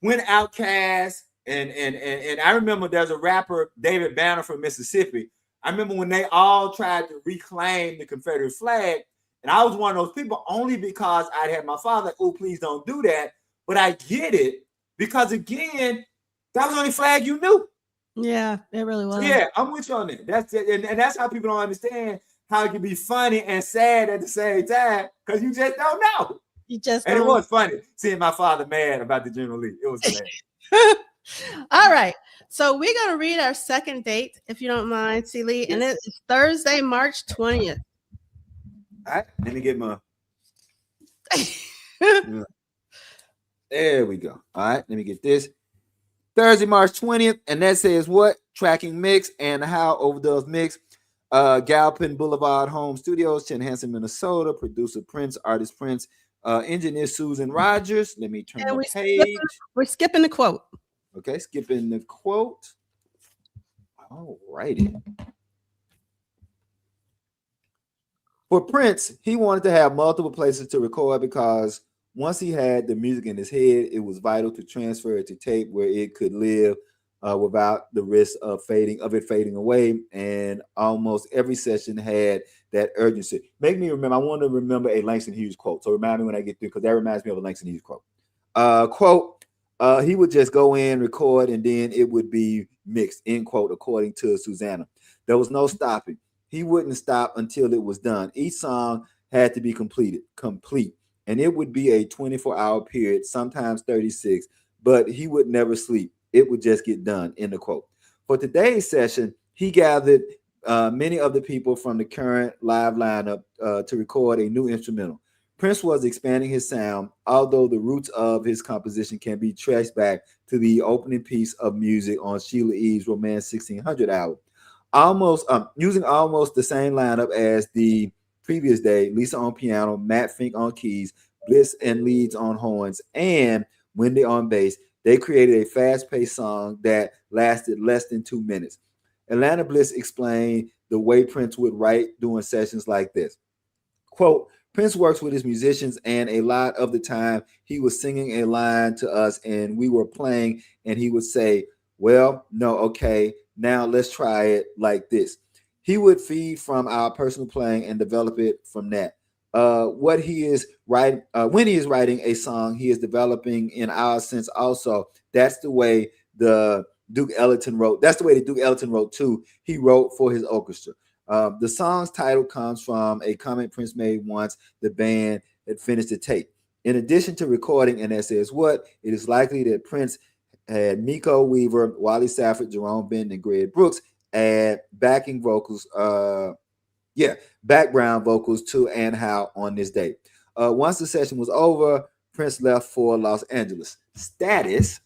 when Outkast and I remember there's a rapper, David Banner from Mississippi. I remember when they all tried to reclaim the Confederate flag, and I was one of those people only because I had my father, oh, please don't do that. But I get it because, again, that was the only flag you knew. Yeah, it really was. So yeah, I'm with you on that. That's it. And that's how people don't understand how it can be funny and sad at the same time, because you just don't know. It was funny seeing my father mad about the General Lee. It was hilarious. All right. So we're going to read our second date, if you don't mind, Sheila E, and it is Thursday, March 20th. All right. Let me get my... There we go. All right. Let me get this. Thursday, March 20th. And that says what? Tracking mix and how overdubs mix. Galpin Boulevard Home Studios, Chanhassen, Minnesota. Producer Prince, artist Prince. Engineer Susan Rogers. Let me turn the page. We're skipping the quote. Okay, skipping the quote. All righty. For Prince, he wanted to have multiple places to record because once he had the music in his head, it was vital to transfer it to tape where it could live without the risk of it fading away. And almost every session had that urgency. Make me remember. I want to remember a Langston Hughes quote. So remind me when I get through, because that reminds me of a Langston Hughes quote. He would just go in, record, and then it would be mixed, end quote, according to Susanna. There was no stopping. He wouldn't stop until it was done. Each song had to be complete. And it would be a 24-hour period, sometimes 36, but he would never sleep. It would just get done, end of quote. For today's session, he gathered many of the people from the current live lineup to record a new instrumental. Prince was expanding his sound, although the roots of his composition can be traced back to the opening piece of music on Sheila E's Romance 1600 album. Using almost the same lineup as the previous day, Lisa on piano, Matt Fink on keys, Bliss and Leeds on horns, and Wendy on bass, they created a fast-paced song that lasted less than 2 minutes. Atlanta Bliss explained the way Prince would write during sessions like this. Quote, Prince works with his musicians, and a lot of the time he was singing a line to us and we were playing, and he would say, well, no, okay, now let's try it like this. He would feed from our personal playing and develop it from that. what he is writing, when he is writing a song, he is developing in our sense also. That's the way the Duke Ellington wrote. That's the way the Duke Ellington wrote too. He wrote for his orchestra. The song's title comes from a comment Prince made once the band had finished the tape. In addition to recording And That Says What, it is likely that Prince had Miko Weaver, Wally Safford, Jerome Benton, and Greg Brooks add backing vocals. Background vocals to And How on this date. Once the session was over, Prince left for Los Angeles. Status.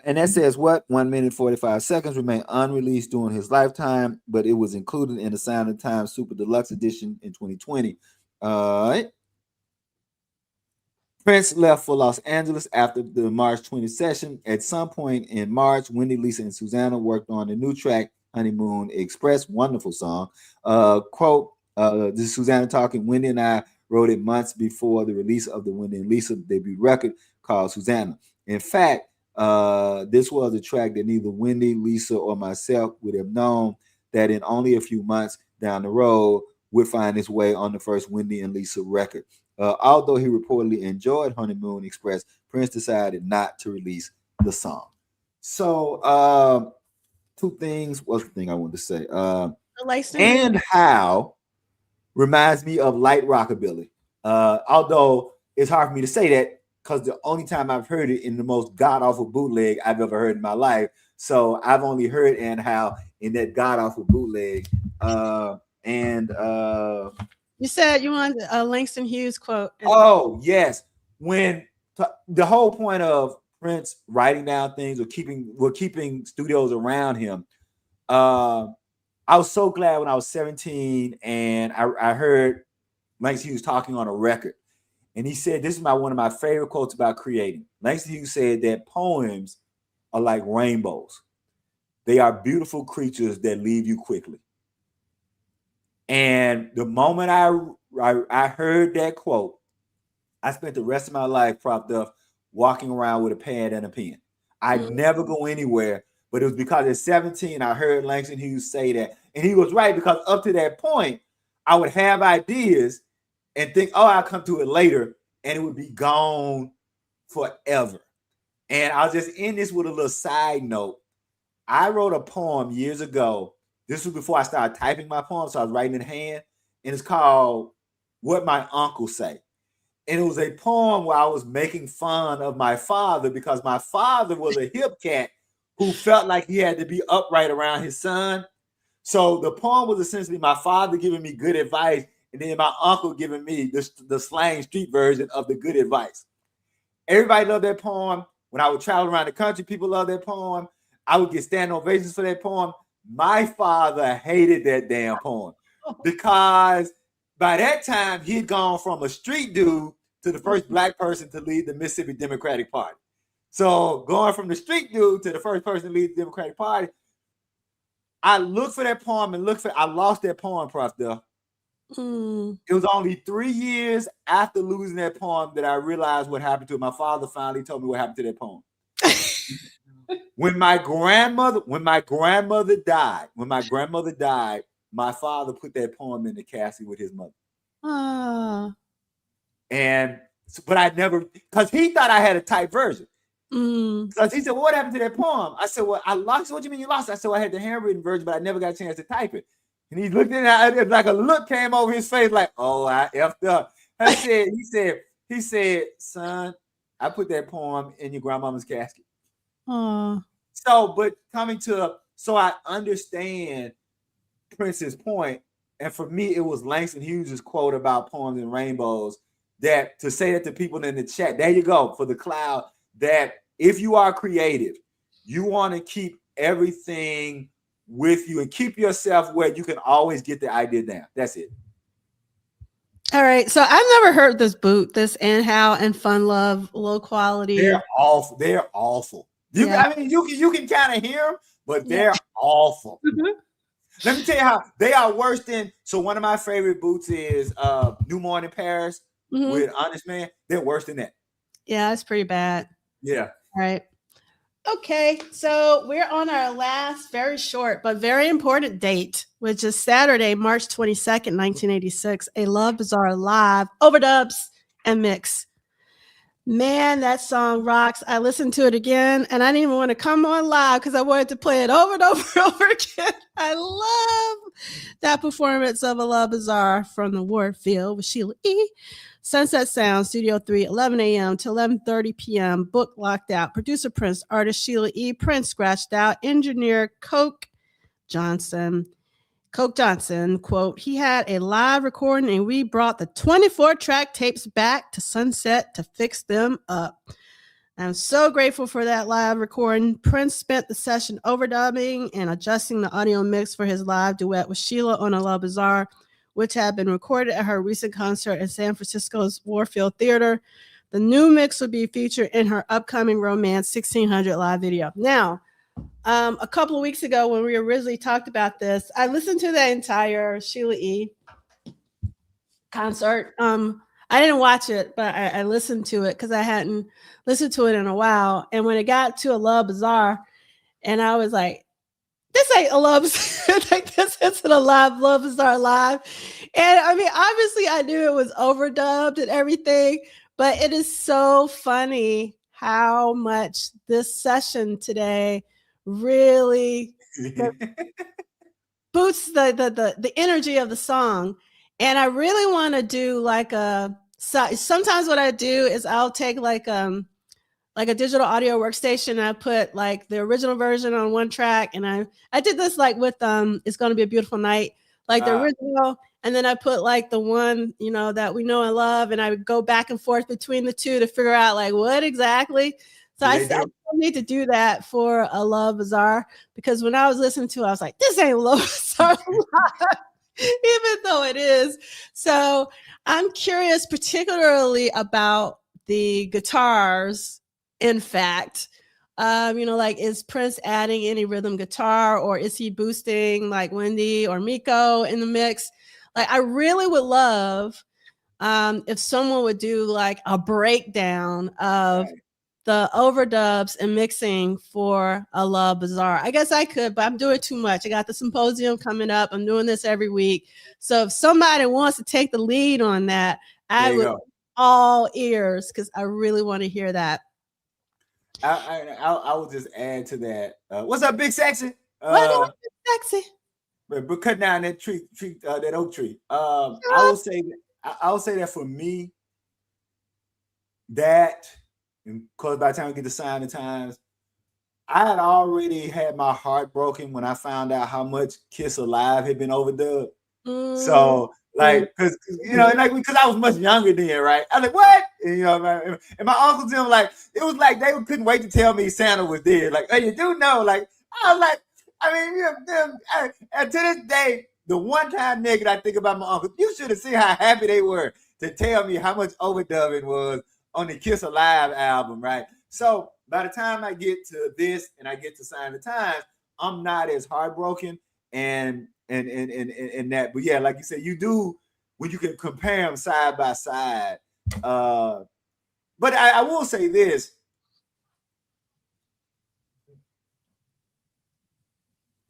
And That Says What, 1 minute 45 seconds, remained unreleased during his lifetime, but it was included in the Sound of Time Super Deluxe Edition in 2020. Prince left for Los Angeles after the March 20 session. At some point in March, Wendy, Lisa, and Susanna worked on the new track, Honeymoon Express. Wonderful song. Quote, this is Susanna talking. Wendy and I wrote it months before the release of the Wendy and Lisa debut record called Susanna. In fact, this was a track that neither Wendy, Lisa, or myself would have known that in only a few months down the road would find its way on the first Wendy and Lisa record. Although he reportedly enjoyed Honeymoon Express, Prince decided not to release the song. So, two things. What's the thing I wanted to say? And How reminds me of light rockabilly. Although it's hard for me to say that because the only time I've heard it in the most god-awful bootleg I've ever heard in my life. So I've only heard And How in that god-awful bootleg. You said you wanted a Langston Hughes quote. Oh, yes. When the whole point of Prince writing down things or keeping studios around him. I was so glad when I was 17 and I heard Langston Hughes talking on a record. And he said, this is one of my favorite quotes about creating. Langston Hughes said that poems are like rainbows. They are beautiful creatures that leave you quickly. And the moment I heard that quote, I spent the rest of my life propped up walking around with a pad and a pen. I'd never go anywhere, but it was because at 17, I heard Langston Hughes say that. And he was right, because up to that point, I would have ideas and think, oh, I'll come to it later, and it would be gone forever. And I'll just end this with a little side note. I wrote a poem years ago. This was before I started typing my poem, so I was writing in hand, and it's called What My Uncle Say. And it was a poem where I was making fun of my father because my father was a hip cat who felt like he had to be upright around his son. So the poem was essentially my father giving me good advice and then my uncle giving me the slang street version of the good advice. Everybody loved that poem. When I would travel around the country, people loved that poem. I would get standing ovations for that poem. My father hated that damn poem because by that time, he had gone from a street dude to the first black person to lead the Mississippi Democratic Party. So going from the street dude to the first person to lead the Democratic Party, I looked for that poem and I lost that poem, Prof. Duff. It was only 3 years after losing that poem that I realized what happened to it. My father finally told me what happened to that poem. When my grandmother died, my father put that poem in the casket with his mother. But I never, because he thought I had a typed version. Because he said, well, what happened to that poem? I said, well, I lost it. What do you mean you lost it? I said, well, I had the handwritten version, but I never got a chance to type it. And he looked at it, like a look came over his face, like, oh, I effed up. He said, son, I put that poem in your grandmama's casket. So I understand Prince's point. And for me, it was Langston Hughes' quote about poems and rainbows, that to say that to people in the chat, there you go, for the cloud, that if you are creative, you want to keep everything with you and keep yourself where you can always get the idea down. That's it. All right. So I've never heard this And How and Fun Love, Low Quality. They're awful. They're awful. You can kind of hear them, but they're awful. Let me tell you how they are worse than. So one of my favorite boots is New Morning Paris with Honest Man. They're worse than that. Yeah, it's pretty bad. Yeah. All right. Okay, so we're on our last very short but very important date, which is Saturday, March 22nd, 1986, a Love Bazaar live overdubs and mix. Man, that song rocks. I listened to it again and I didn't even want to come on live because I wanted to play it over and over and over again. I love that performance of a Love Bazaar from the Warfield with Sheila E. Sunset Sound, Studio 3, 11 a.m. to 11:30 p.m. Book locked out. Producer Prince, artist Sheila E. Prince scratched out. Engineer Coke Johnson, quote, he had a live recording and we brought the 24 track tapes back to Sunset to fix them up. I'm so grateful for that live recording. Prince spent the session overdubbing and adjusting the audio mix for his live duet with Sheila on a Love Bazaar, which had been recorded at her recent concert in San Francisco's Warfield Theater. The new mix will be featured in her upcoming Romance 1600 live video. Now, a couple of weeks ago when we originally talked about this, I listened to the entire Sheila E. concert. I didn't watch it, but I listened to it because I hadn't listened to it in a while. And when it got to a Love Bazaar, and I was like, this ain't a Love like this isn't a live Love Bazaar live. And I mean, obviously I knew it was overdubbed and everything, but it is so funny how much this session today really boosts the energy of the song. And I really want to do like sometimes what I do is I'll take like a digital audio workstation and I put like the original version on one track. And I did this like with It's Gonna Be a Beautiful Night, like the original. And then I put like the one, you know, that we know and love. And I would go back and forth between the two to figure out like what exactly. So I still need to do that for a Love Bazaar, because when I was listening to it, I was like, this ain't Love Bazaar live, even though it is. So I'm curious particularly about the guitars. In fact, you know, like, is Prince adding any rhythm guitar, or is he boosting like Wendy or Miko in the mix? Like, I really would love if someone would do like a breakdown of the overdubs and mixing for a Love Bazaar. I guess I could, but I'm doing too much. I got the symposium coming up. I'm doing this every week. So if somebody wants to take the lead on that, I would all ears, because I really want to hear that. I will just add to that. What's up, Big Sexy? What's up, Big Sexy? But cut down that tree, that oak tree. I will say that for me, that, because by the time we get to Sign of Times, I had already had my heart broken when I found out how much Kiss Alive had been overdubbed. So, like, because you know, like, because I was much younger then, right? I was like, what? And, you know, and my uncles them, like, it was like they couldn't wait to tell me Santa was dead. Like, hey, you do know? Like, I was like, I mean, you know, and to this day, the one time nigga I think about my uncles, you should have seen how happy they were to tell me how much overdubbing was on the Kiss Alive album, right? So by the time I get to this and I get to Sign of Times, I'm not as heartbroken and that. But yeah, like you said, you do when you can compare them side by side. But I will say this.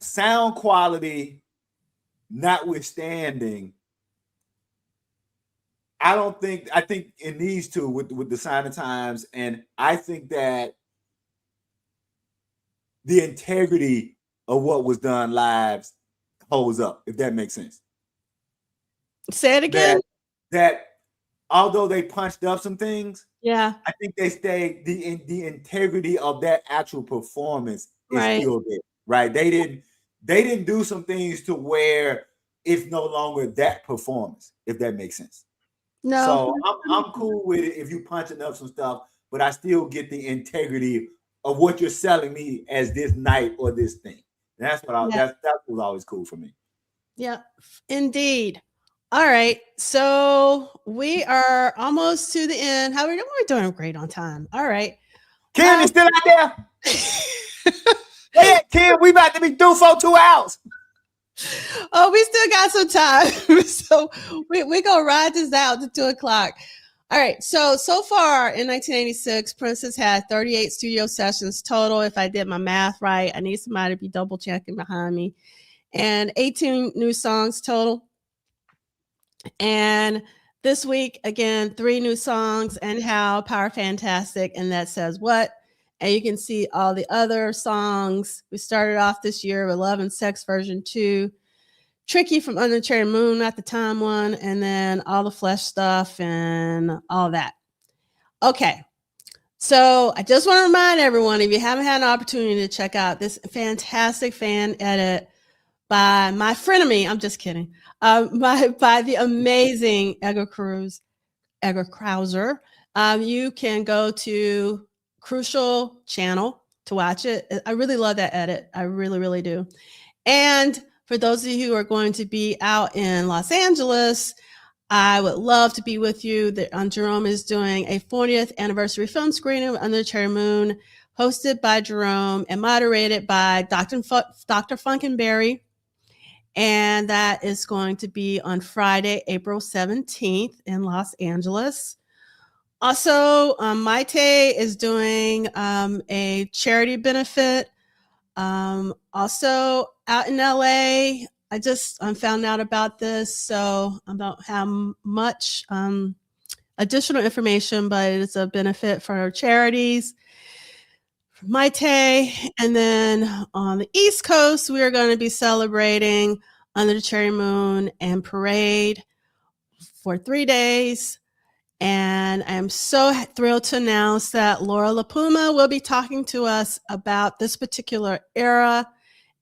Sound quality notwithstanding, I think in these two with the Sign of Times, and I think that the integrity of what was done live holds up, if that makes sense. Say it again. That although they punched up some things, yeah, I think they stayed the integrity of that actual performance is still there, right? They didn't do some things to where it's no longer that performance, if that makes sense. No. So I'm cool with it if you punching up some stuff, but I still get the integrity of what you're selling me as this night or this thing. And that's what that was always cool for me. Yeah, indeed. All right, so we are almost to the end. How are we doing? We're doing great on time. All right. Kim is still out there. Yeah, Kim, we about to be due for 2 hours. Oh, we still got some time. So we're going to ride this out to 2 o'clock. All right. So far in 1986, Prince has had 38 studio sessions total. If I did my math right, I need somebody to be double checking behind me. And 18 new songs total. And this week, again, 3 new songs, And How, Power Fantastic, and That Says What. And you can see all the other songs. We started off this year with Love and Sex version 2. Tricky from Under the Cherry Moon at the time one, and then All the Flesh stuff and all that. Okay, so I just want to remind everyone, if you haven't had an opportunity to check out this fantastic fan edit by my frenemy, I'm just kidding, by the amazing Edgar Krauser, you can go to Crucial channel to watch it. I really love that edit. I really, really do. And for those of you who are going to be out in Los Angeles, I would love to be with you. Jerome is doing a 40th anniversary film screening of Under the Cherry Moon, hosted by Jerome and moderated by Dr. Funkenberry. And that is going to be on Friday, April 17th in Los Angeles. Also, Maite is doing a charity benefit. Also out in LA, I just found out about this, so I don't have much additional information, but it's a benefit for charities. Maite, and then on the East Coast, we are going to be celebrating Under the Cherry Moon and Parade for 3 days. And I am so thrilled to announce that Laura LaPuma will be talking to us about this particular era.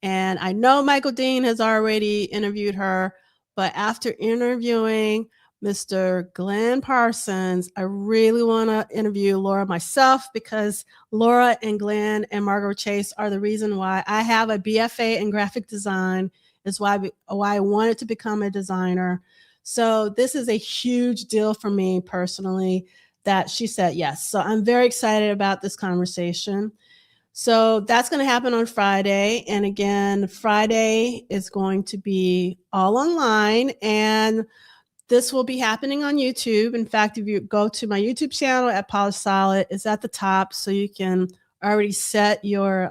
And I know Michael Dean has already interviewed her, but after interviewing Mr. Glenn Parsons, I really want to interview Laura myself, because Laura and Glenn and Margot Chase are the reason why I have a BFA in graphic design, is why I wanted to become a designer. So this is a huge deal for me personally that she said yes. So I'm very excited about this conversation. So that's going to happen on Friday. And again, Friday is going to be all online, and this will be happening on YouTube. In fact, if you go to my YouTube channel at Polished Solid, it's at the top, so you can already set your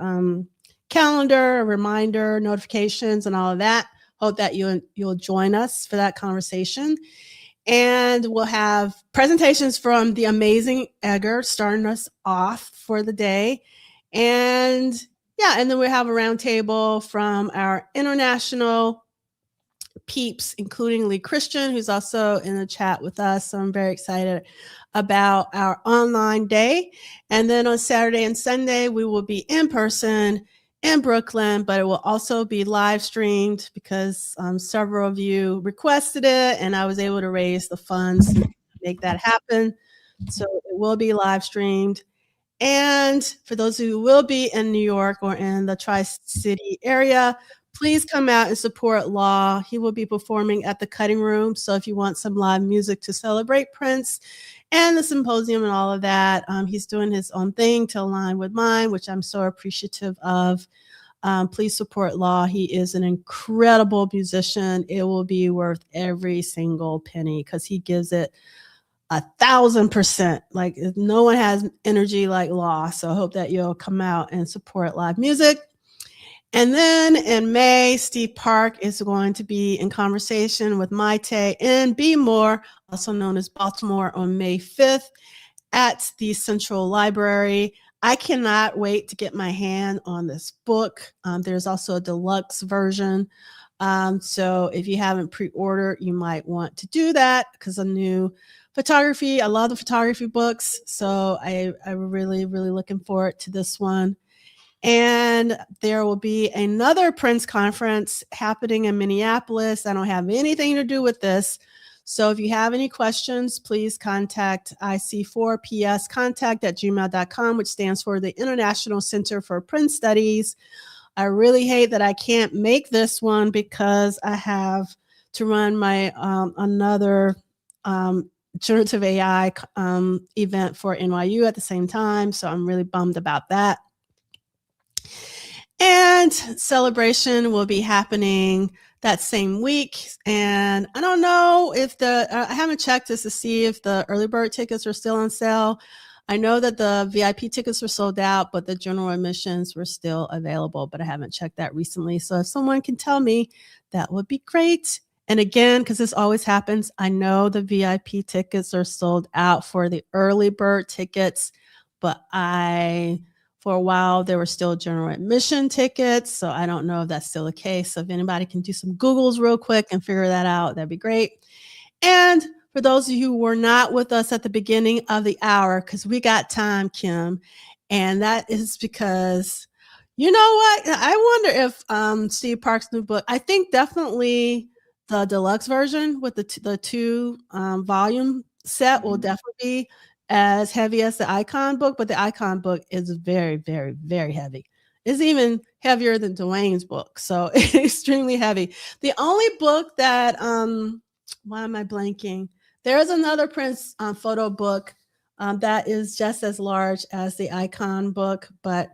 calendar, reminder, notifications, and all of that. Hope that you'll join us for that conversation. And we'll have presentations from the amazing Edgar starting us off for the day. And yeah, and then we'll have a roundtable from our international peeps, including Lee Christian, who's also in the chat with us. So I'm very excited about our online day. And then on Saturday and Sunday, we will be in person in Brooklyn, but it will also be live streamed because several of you requested it, and I was able to raise the funds to make that happen. So it will be live streamed. And for those who will be in New York or in the Tri-City area, please come out and support Law. He will be performing at the Cutting Room. So if you want some live music to celebrate Prince and the symposium and all of that, he's doing his own thing to align with mine, which I'm so appreciative of. Please support Law. He is an incredible musician. It will be worth every single penny because he gives it 1,000%. Like, no one has energy like Law. So I hope that you'll come out and support live music. And then in May, Steve Park is going to be in conversation with Maite and B. Moore, also known as Baltimore, on May 5th at the Central Library. I cannot wait to get my hand on this book. There's also a deluxe version. So if you haven't pre-ordered, you might want to do that because a new photography. I love the photography books. So I'm really, really looking forward to this one. And there will be another Prince conference happening in Minneapolis. I don't have anything to do with this. So if you have any questions, please contact IC4PScontact@gmail.com, which stands for the International Center for Prince Studies. I really hate that I can't make this one because I have to run my another generative AI event for NYU at the same time. So I'm really bummed about that. And celebration will be happening that same week. And I don't know know if I haven't checked just to see if the early bird tickets are still on sale. I know that the VIP tickets were sold out, but the general admissions were still available, but I haven't checked that recently. So if someone can tell me, that would be great. And again, because this always happens, I know the VIP tickets are sold out for the early bird tickets, but for a while, there were still general admission tickets. So I don't know if that's still the case. So if anybody can do some Googles real quick and figure that out, that'd be great. And for those of you who were not with us at the beginning of the hour, because we got time, Kim, and that is because, you know what? I wonder if Steve Park's new book, I think definitely the deluxe version with the two volume set will definitely be as heavy as the Icon book, but the Icon book is very, very, very heavy. It's even heavier than Duane's book, so extremely heavy. The only book that why am I blanking? There's another Prince photo book that is just as large as the Icon book, but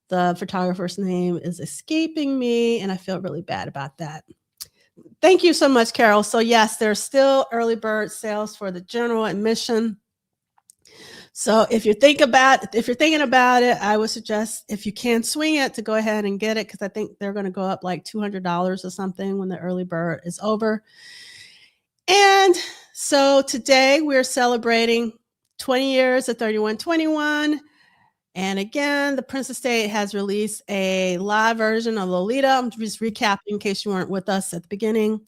the photographer's name is escaping me, and I feel really bad about that. Thank you so much, Carol. So yes, there's still early bird sales for the general admission. So if you're thinking about it, I would suggest if you can swing it to go ahead and get it, because I think they're going to go up like $200 or something when the early bird is over. And so today we're celebrating 20 years of 3121. And again, the Prince Estate has released a live version of Lolita. I'm just recapping in case you weren't with us at the beginning.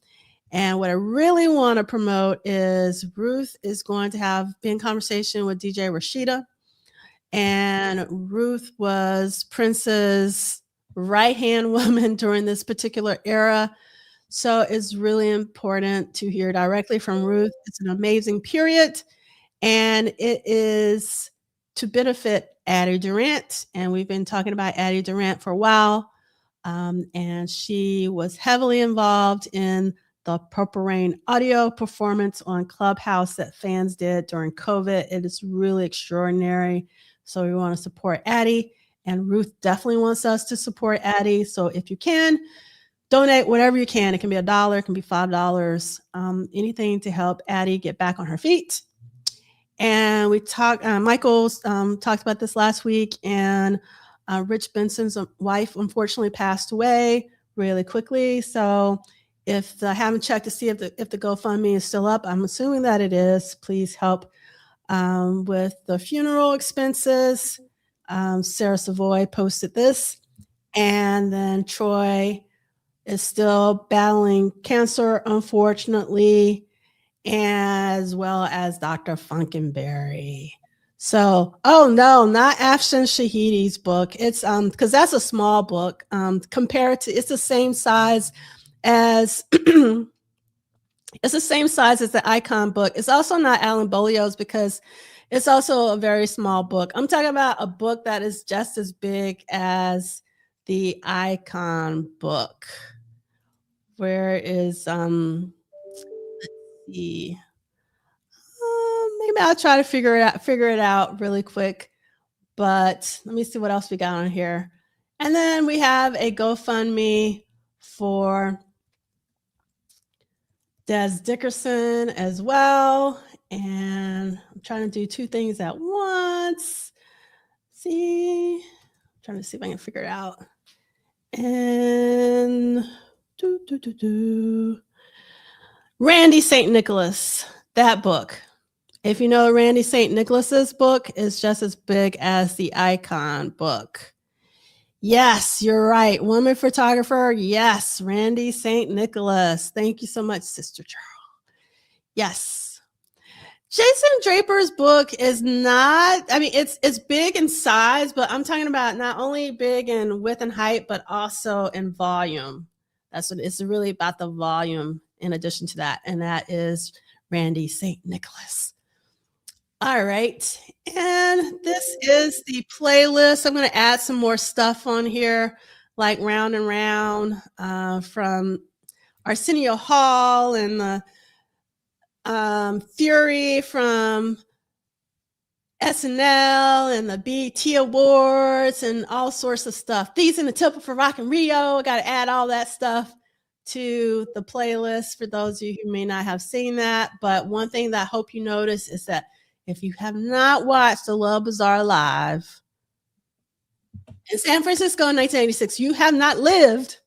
And what I really want to promote is Ruth is going to be in conversation with DJ Rashida. And Ruth was Prince's right-hand woman during this particular era. So it's really important to hear directly from Ruth. It's an amazing period. And it is to benefit Addie Durant. And we've been talking about Addie Durant for a while. And she was heavily involved in the Purple Rain audio performance on Clubhouse that fans did during COVID. It is really extraordinary. So we want to support Addie, and Ruth definitely wants us to support Addie. So if you can, donate whatever you can. It can be $1, it can be $5, anything to help Addie get back on her feet. And we Michael talked about this last week, and Rich Benson's wife unfortunately passed away really quickly. So if I haven't checked to see if the GoFundMe is still up, I'm assuming that it is. Please help with the funeral expenses. Sarah Savoy posted this. And then Troy is still battling cancer, unfortunately, as well as Dr. Funkenberry. So, oh no, not Afshin Shahidi's book. It's because that's a small book. Compared to, it's the same size as the Icon book. It's also not Alan Bolio's because it's also a very small book. I'm talking about a book that is just as big as the Icon book. Where is let's see. Maybe I'll try to figure it out really quick. But let me see what else we got on here. And then we have a GoFundMe for Des Dickerson as well. And I'm trying to do two things at once. I'm trying to see if I can figure it out. And Randy St. Nicholas, that book. If you know Randy St. Nicholas's book is just as big as the Icon book. Yes, you're right. Woman photographer. Yes, Randy St. Nicholas. Thank you so much, Sister Charles. Yes. Jason Draper's book is not, I mean, it's big in size, but I'm talking about not only big in width and height, but also in volume. That's what it's really about, the volume in addition to that. And that is Randy St. Nicholas. All right. And this is the playlist. I'm going to add some more stuff on here, like Round and Round from Arsenio Hall, and the Fury from SNL, and the BET Awards, and all sorts of stuff. These in the Temple for Rock and Rio. I got to add all that stuff. to the playlist for those of you who may not have seen that. But one thing that I hope you notice is that if you have not watched the Love Bazaar live in San Francisco in 1986, you have not lived.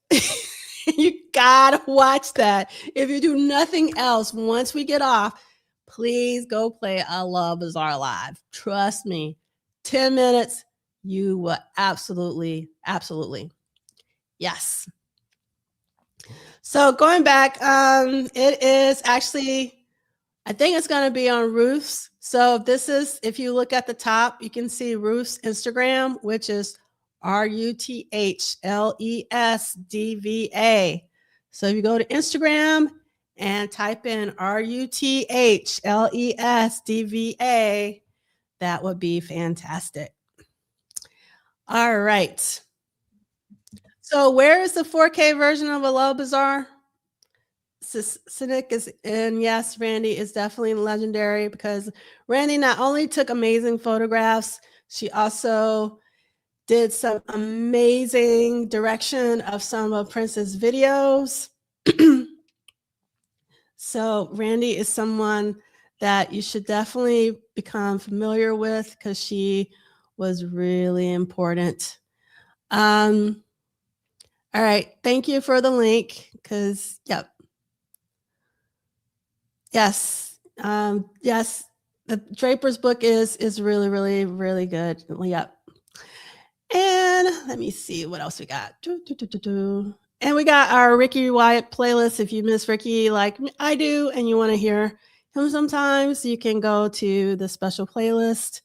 You gotta watch that. If you do nothing else, once we get off, please go play a Love Bazaar live. Trust me, 10 minutes, you will absolutely. Yes. So going back, it is actually, I think it's going to be on Ruth's. So if you look at the top, you can see Ruth's Instagram, which is RUTHLESDVA. So if you go to Instagram and type in RUTHLESDVA, that would be fantastic. All right. So where is the 4K version of A Love Bazaar? Cynic is in. Yes, Randy is definitely legendary because Randy not only took amazing photographs, she also did some amazing direction of some of Prince's videos. So Randy is someone that you should definitely become familiar with because she was really important. All right. Thank you for the link because, yep. Yes. Yes. The Draper's book is really, really, really good. Yep. And let me see what else we got. And we got our Ricky Wyatt playlist. If you miss Ricky like I do and you want to hear him sometimes, you can go to the special playlist.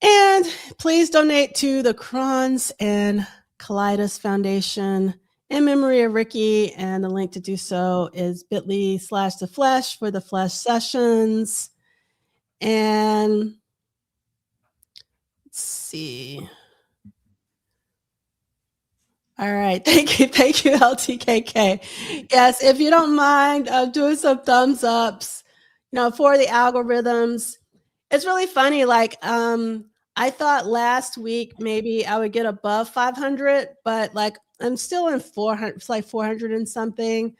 And please donate to the Crons and Kaleidos Foundation in memory of Ricky. And the link to do so is bit.ly/The Flesh for the Flesh Sessions. And let's see. All right. Thank you, LTKK. Yes, if you don't mind doing some thumbs ups, for the algorithms. It's really funny. Like, I thought last week maybe I would get above 500, but like I'm still in 400. It's like 400 and something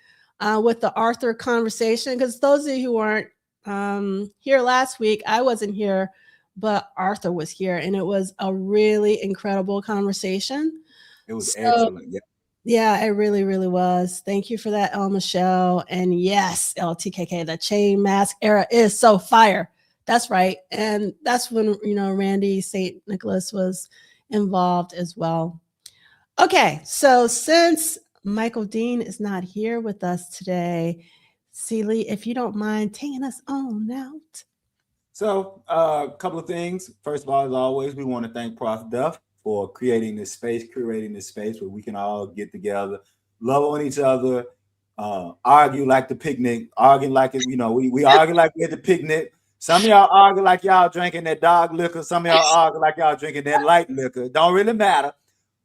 with the Arthur conversation. Because those of you who weren't here last week, I wasn't here, but Arthur was here, and it was a really incredible conversation. It was excellent. Yeah. Yeah, it really, really was. Thank you for that, El Michelle. And yes, LTKK, the chain mask era is so fire. That's right. And that's when, Randy St. Nicholas was involved as well. Okay, so since Michael Dean is not here with us today, Celie, if you don't mind taking us on out. So a couple of things. First of all, as always, we want to thank Prof. Duff for curating this space where we can all get together, love on each other, argue like the picnic, argue like it, we argue like we're at the picnic. Some of y'all argue like y'all drinking that dog liquor. Some of y'all argue like y'all drinking that light liquor. It don't really matter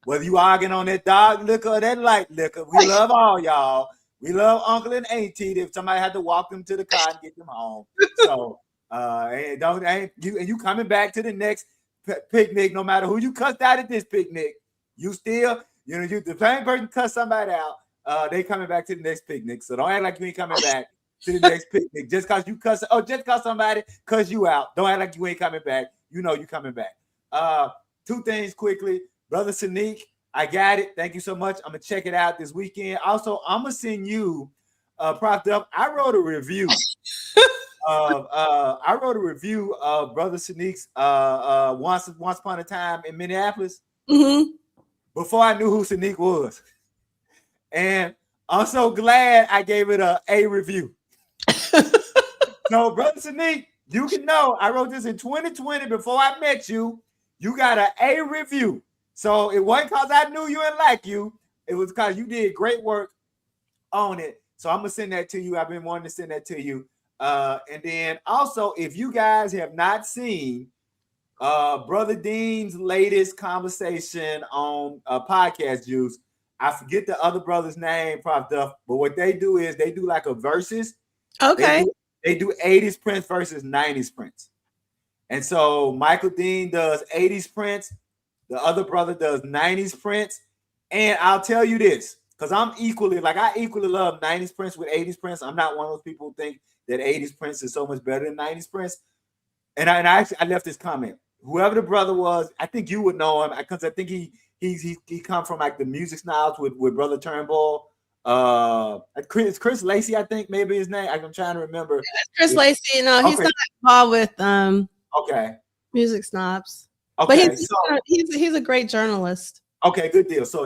whether you arguing on that dog liquor or that light liquor. We love all y'all. We love Uncle and Auntie. If somebody had to walk them to the car and get them home. So you coming back to the next picnic, no matter who you cussed out at this picnic, you still, the same person cuss somebody out, they coming back to the next picnic. So don't act like you ain't coming back to the next picnic just because you cuss. Oh, just because somebody cuss you out, don't act like you ain't coming back. You coming back. Two things quickly. Brother Sanique, I got it. Thank you so much. I'm gonna check it out this weekend. Also, I'm gonna send you Propped Up. I wrote a review. I wrote a review of Brother Sanique's Once Upon a Time in Minneapolis before I knew who Sanique was. And I'm so glad I gave it a review. So, Brother Sanique, you can know I wrote this in 2020 before I met you. You got an A review. So it wasn't because I knew you and like you. It was because you did great work on it. So I'm going to send that to you. I've been wanting to send that to you. And then also, if you guys have not seen Brother Dean's latest conversation on Podcast Juice, I forget the other brother's name, Prof. Duff, but what they do is they do like a versus. Okay. They do 80s Prince versus 90s Prince. And so Michael Dean does 80s Prince. The other brother does 90s Prince. And I'll tell you this, because I'm equally, like, I equally love 90s Prince with 80s Prince. I'm not one of those people who think that 80s Prince is so much better than 90s Prince. And I left this comment. Whoever the brother was, I think you would know him, because I think he come from like the music snobs with Brother Turnbull. Chris Lacey, I think maybe his name. I'm trying to remember. Yeah, Chris Lacey. You know, he's not involved with okay, music snobs. Okay, but he's a great journalist. Okay, good deal. So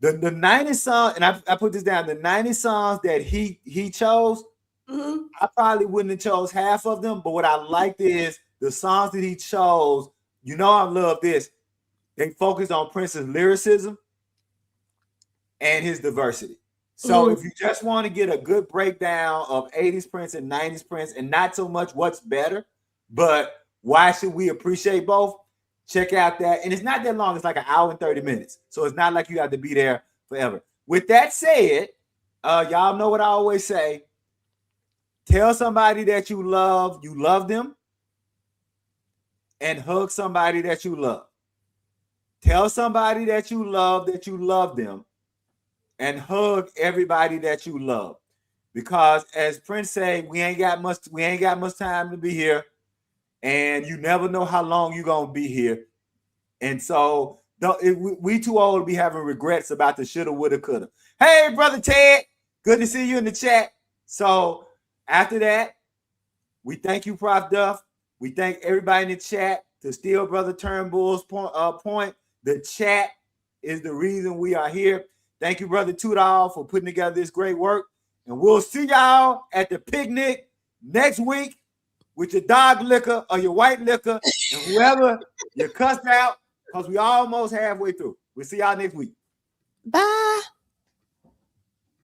the 90 songs, and I put this down, the 90 songs that he chose, I probably wouldn't have chose half of them, but what I liked is the songs that he chose, you know, I love this. They focus on Prince's lyricism and his diversity. So if you just want to get a good breakdown of 80s Prince and 90s Prince, and not so much what's better, but why should we appreciate both, check out that. And it's not that long. It's like an hour and 30 minutes. So it's not like you have to be there forever. With that said, y'all know what I always say. Tell somebody that you love them, and hug somebody that you love. Tell somebody that you love them, and hug everybody that you love. Because as Prince say, we ain't got much time to be here, and you never know how long you're gonna be here. And so we too old to be having regrets about the shoulda, woulda, coulda. Hey, Brother Ted, good to see you in the chat. So after that, we thank you, Prof. Duff. We thank everybody in the chat. To steal Brother Turnbull's point, the chat is the reason we are here. Thank you, Brother Tudahl, for putting together this great work. And we'll see y'all at the picnic next week with your dog liquor or your white liquor and whoever you cussed out, because we almost halfway through. We'll see y'all next week. Bye.